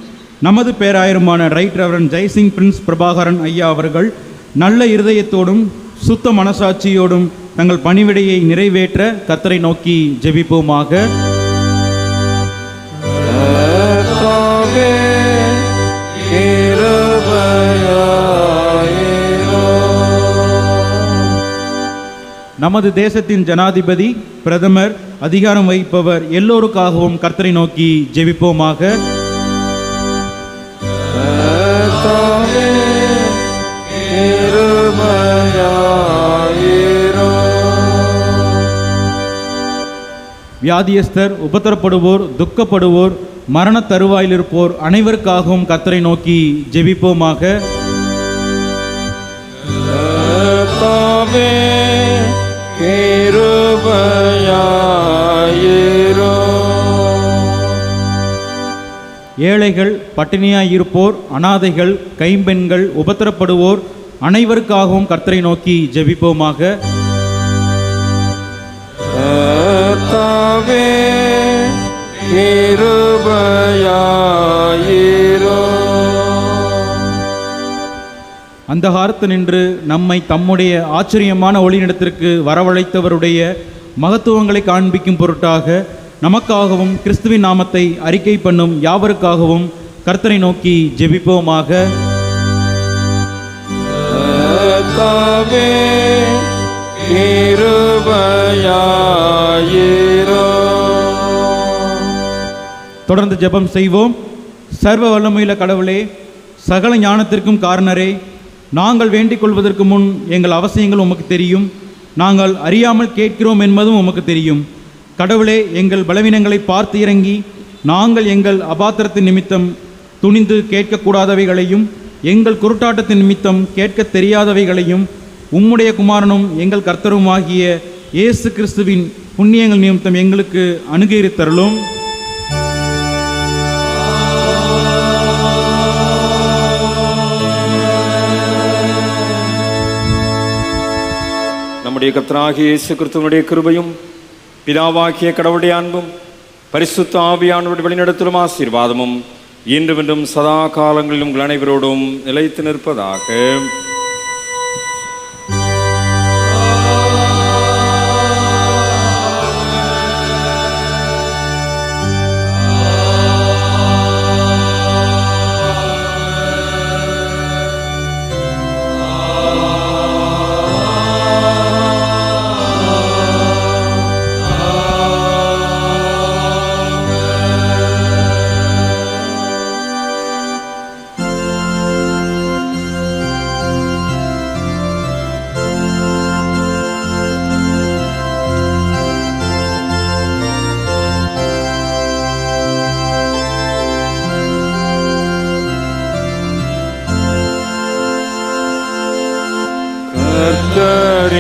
நமது பேராயருமான ரைட் ரெவரண்ட் ஜெய்சிங் பிரின்ஸ் பிரபாகரன் ஐயா அவர்கள் நல்ல இருதயத்தோடும் சுத்த மனசாட்சியோடும் தங்கள் பணிவிடையை நிறைவேற்ற கர்த்தரை நோக்கி ஜெபிப்போமாக. நமது தேசத்தின் ஜனாதிபதி, பிரதமர், அதிகாரம் வகிப்பவர் எல்லோருக்காகவும் கர்த்தரை நோக்கி ஜெபிப்போமாக. வியாதியஸ்தர், உபத்திரப்படுவோர், துக்கப்படுவோர், மரண தருவாயில் இருப்போர் அனைவருக்காகவும் கர்த்தரை நோக்கி ஜெபிப்போமாக. ஏழைகள், பட்டினியாய் இருப்போர், அனாதைகள், கைம்பெண்கள், உபத்திரப்படுவோர் அனைவருக்காகவும் கர்த்தரை நோக்கி ஜெபிப்போமாக. அந்தகாரத்து நின்று நம்மை தம்முடைய ஆச்சரியமான ஒளியிடத்திற்கு வரவழைத்தவருடைய மகத்துவங்களை காண்பிக்கும் பொருட்டாக நமக்காகவும் கிறிஸ்துவின் நாமத்தை அறிக்கை பண்ணும் யாவருக்காகவும் கர்த்தரை நோக்கி ஜெபிப்போமாக. தொடர்ந்து ஜெபம் செய்வோம். சர்வ வல்லமையுள்ள கடவுளே, சகல ஞானத்திற்கும் காரணரே, நாங்கள் வேண்டிக் கொள்வதற்கு முன் எங்கள் அவசியங்கள் உமக்கு தெரியும். நாங்கள் அறியாமல் கேட்கிறோம் என்பதும் உமக்கு தெரியும். கடவுளே, எங்கள் பலவீனங்களை பார்த்து இறங்கி நாங்கள் எங்கள் அபாத்திரத்தின் நிமித்தம் துணிந்து கேட்கக்கூடாதவைகளையும் எங்கள் குருட்டாட்டத்தின் நிமித்தம் கேட்க தெரியாதவைகளையும் உம்முடைய குமாரனும் எங்கள் கர்த்தருமாகிய இயேசு கிறிஸ்துவின் புண்ணியங்கள் நிமித்தம் எங்களுக்கு அனுகிரகித்தருளும். நம்முடைய கர்த்தராகிய இயேசு கிறிஸ்துவினுடைய கிருபையும் பிதாவாகிய கடவுளுடைய அன்பும் பரிசுத்த ஆவியானவருடைய வழிநடத்தலும் ஆசீர்வாதமும் இன்றும் சதா காலங்களிலும் உங்கள் அனைவரோடும் நிலைத்து நிற்பதாக.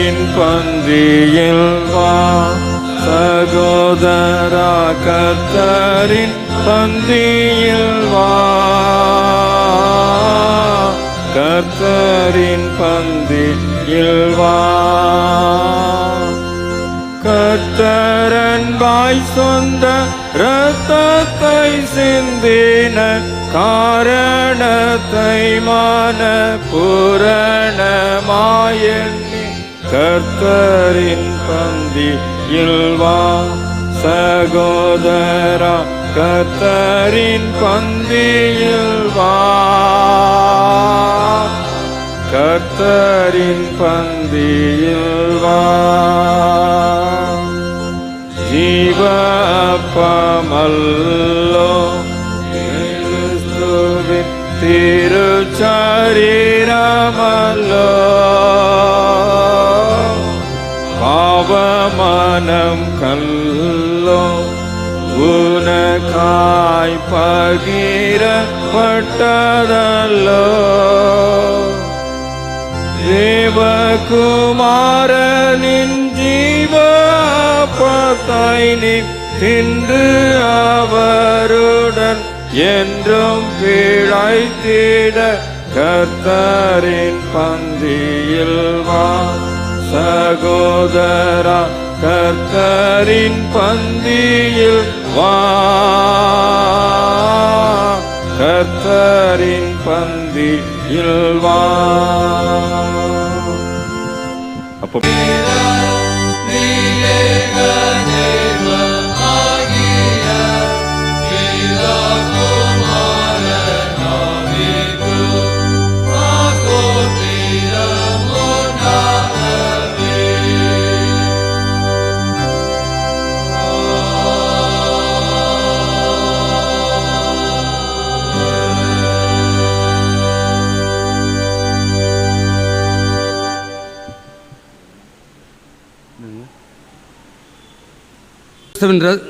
கர்த்தரின் பந்தியில் வா சகோதரா, கர்த்தரின் பந்தியில் வா, கர்த்தரின் பந்தியில் வா. கர்த்தரன்பாய் சொந்த இரத்தத்தை சிந்தின காரணத்தை மன பூரணமாயெண்ணி கர்த்தரின் பந்தியில் வா சகோதரா, கர்த்தரின் பந்தியில் வா, கர்த்தரின் பந்தியில் வா. ஜீவ அப்பமல்லோ கிறிஸ்துவின் திருச்சரீரமல்லோ, பாவமனம் கல்லோ உனக்காய் பகிரப்பட்டதல்லோ. தேவகுமாரனின் ஜீவ அப்பத்தை நீ தின்று அவருடன் என்றும் பிழைத்திட கர்த்தரின் பந்தியில் வா சகோதரா, கர்த்தரின் பந்தியில் வா, கர்த்தரின் பந்தியில் வா. அப்போ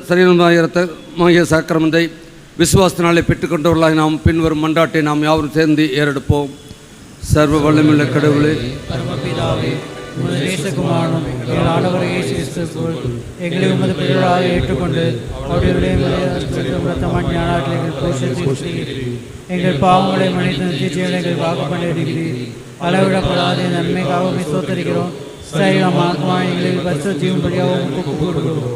சரீரமாகிய இரத்தமாகிய சாக்கிரமத்தை விசுவாசத்தினாலே பெற்றுக்கொண்டவர்களாக நாம் பின்வரும் மன்றாட்டை நாம் யாவரும் சேர்ந்து ஏறெடுப்போம். சர்வ வல்லமையுள்ள கடவுளே, பரமபிதாவே, உமது நேசகுமாரனும் எங்கள் ஆண்டவர் இயேசு கிறிஸ்துவுக்குள் எங்களை உமது பிள்ளைகளாக ஏற்றுக்கொண்டு அவருடைய ரத்தமான ஞானாற்றில் எங்கள் போஷத்தை எங்கள் பாவங்களை மன்னித்து நித்திய எங்கள் வாக்குப்பண்டிருக்கிறீர். அளவிடப்படாத நன்மைக்காக சோத்தரிக்கிறோம். சரீரம் ஆத்மா எங்களில் பரிசு ஜீவன்படியாகவும் கூப்பிடுகிறோம்.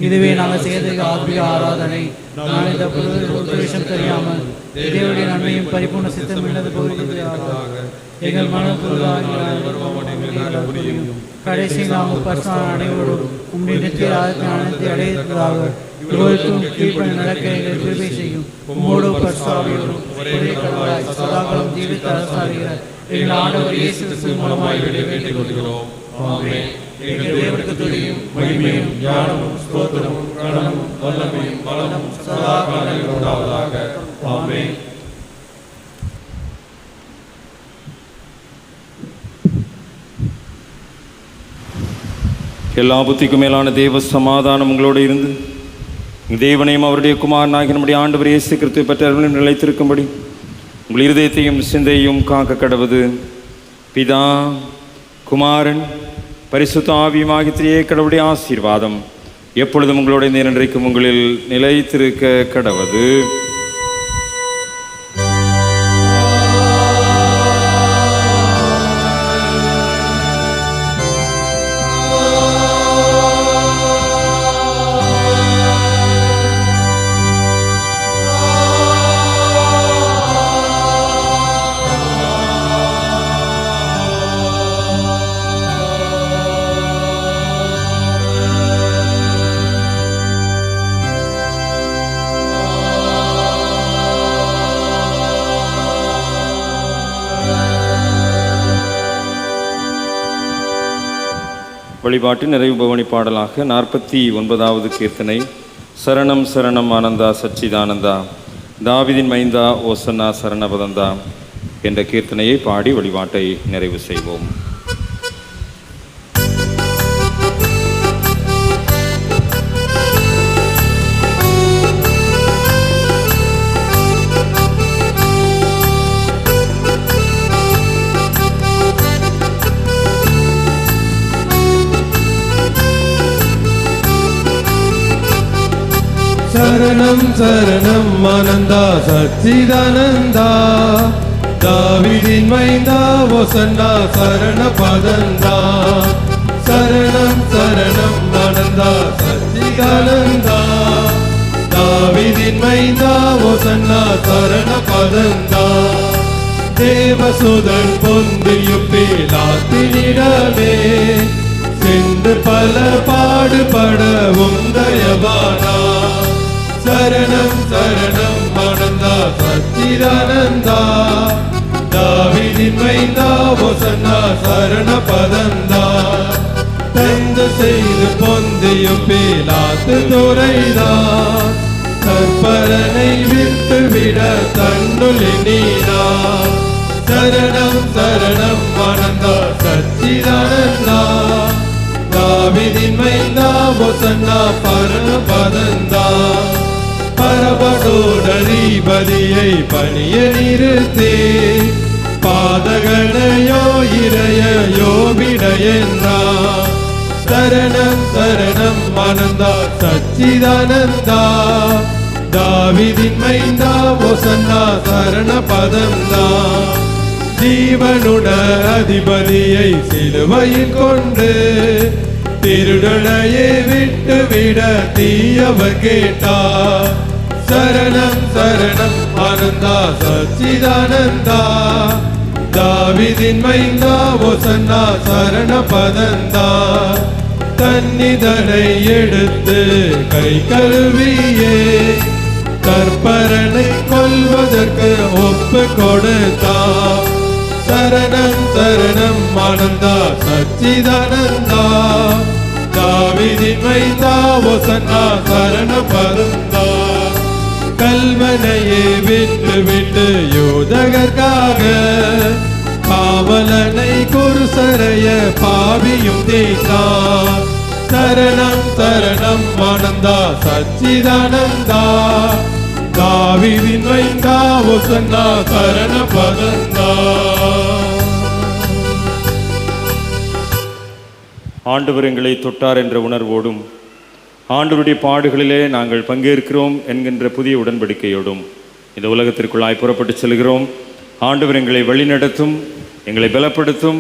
இதுவே நாங்கள் செய்ததுக்கு ஆத்மீக ஆராதனை. நான் இந்த புதுவேஷம் தெரியாமல் தேவனுடைய நன்மையும் பரிபூர்ண சித்தம் உள்ளது போகிறதாக எங்கள் மனம் கடைசி நாங்கள் பரிசான அனைவரும் உங்களுடைய நித்திய ஞானத்தை அடையதாக இவருக்கும் கீழ்ப்பணி நடக்க எங்கள் கிருபை செய்யும். உம்மோடு பரிசாவியோடும் ஒரே கடவுளாய் சதாகாலம் ஜீவித்த அரசாகிற எங்கள் ஆண்டவர் இயேசு கிறிஸ்து மூலமாய் வேண்டிக் கொள்கிறோம். ஆமென். எங்கள் தேவனுக்கு துதியும் மகிமையும் ஞானமும் ஸ்தோத்திரமும் கனமும் வல்லமையும் பலமும் சதா காலங்களிலும் உண்டாவதாக. ஆமென். எல்லா புத்திக்கும் மேலான தேவ சமாதானம் உங்களோடு இருந்து தேவனையும் அவருடைய குமாரனாகிய நம்முடைய ஆண்டவர் இயேசு கிறிஸ்துவை பெற்றவர்களும் நிலைத்திருக்கும்படி உங்கள் இருதயத்தையும் சிந்தையும் காக்க கடவது பிதா குமாரன் பரிசுத்த ஆவியுமாகிய திரியே கடவுளுடைய ஆசீர்வாதம் எப்பொழுதும் உங்களோட இன்றைக்கும் உங்களில் நிலைத்திருக்க கடவது. வழிபாட்டின் நிறைவு பவனி பாடலாக 49வது கீர்த்தனை சரணம் சரணம் ஆனந்தா சச்சிதானந்தா தாவிதின் மைந்தா ஓசன்னா சரணபதந்தா என்ற கீர்த்தனையை பாடி வழிபாட்டை நிறைவு செய்வோம். சரணம் சரணம் ஆனந்தா சச்சிதானந்தா தாவீதின் மைந்தா ஓசன்னா சரண பதந்தா சரணம் சரணம் ஆனந்தா சச்சிதானந்தா தாவீதின் மைந்தா ஓசன்னா சரண பதந்தா தேவசுதன் பொந்தியும் பிலாத்தினிடமே சென்று பல பாடுபடவும் தயவானா சரணம் சரணம் ஆனந்தா சச்சிதானந்தா தாவீதின் மைந்தா ஓசன்னா சரண பதந்தா தந்து செய்து பொந்தியும் பிலாத்து துரைதான் கற்பரனை விட்டு விட தன்னுள் நீரா சரணம் சரணம் ஆனந்தா சச்சிதானந்தா தாவீதின் மைந்தா ஓசன்னா பரண பதந்தா பரபடோடதிபதியை பணிய நிறுத்தி பாதகனையோ இறையோ விடையென்றா சரணம் சரணம் ஆனந்தா சச்சிதானந்தா தாவீதின் மைந்தா ஓசன்னா சரண பதந்தா ஜீவனுட அதிபதியை சிலுவையில் கொண்டு திருடனையே விட்டு விட தீயவர் கேட்டா சரணம் சரணம் ஆனந்தா சச்சிதானந்தா தாவீதின் மைந்தா ஓசன்னா சரண பதந்தா தன்னிதனை எடுத்து கை கழுவியே கற்பரனை கொல்வதற்கு ஒப்பு கொடுத்தா சரணம் சரணம் ஆனந்தா சச்சிதானந்தா தாவீதின் மைந்தா ஓசன்னா சரண பதந்தா கல்வனையே விட்டு விட்டு யோதகர்காக காவலனை குருசரைய பாவியும் தீசா சரணம் சரணம் ஆனந்தா சச்சிதானந்தா தாவீதின் மைந்தா ஓசன்னா சரண பதந்தா ஆண்டவர் எங்களை தொட்டார் என்ற உணர்வோடும் ஆண்டவருடைய பாடுகளிலே நாங்கள் பங்கேற்கிறோம் என்கின்ற புதிய உடன்படிக்கையோடும் இந்த உலகத்திற்குள்ளாய் புறப்பட்டு செல்கிறோம். ஆண்டவர் எங்களை வழிநடத்தும், எங்களை பலப்படுத்தும்,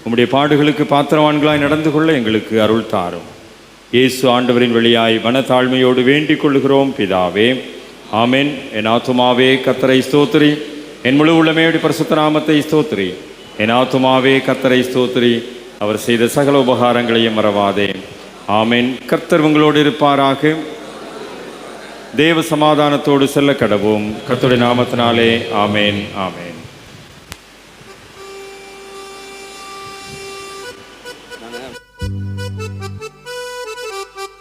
உம்முடைய பாடுகளுக்கு பாத்திரவான்களாய் நடந்து கொள்ள எங்களுக்கு அருள் தாரும். இயேசு ஆண்டவரின் வழியாய் மனத்தாழ்மையோடு வேண்டிக் கொள்கிறோம் பிதாவே, ஆமென். என் ஆத்துமாவே கர்த்தரை ஸ்தோத்திரி, என் முழு உள்ளமையோடு பரிசுத்த நாமத்தை ஸ்தோத்திரி. என் ஆத்துமாவே கர்த்தரை ஸ்தோத்திரி, அவர் செய்த சகல உபகாரங்களையும் மறவாதே. ஆமென். கர்த்தர் உங்களோடு இருப்பாராக. தேவ சமாதானத்தோடு செல்ல கடவோம். கர்த்தருடைய நாமத்தினாலே ஆமென், ஆமென்.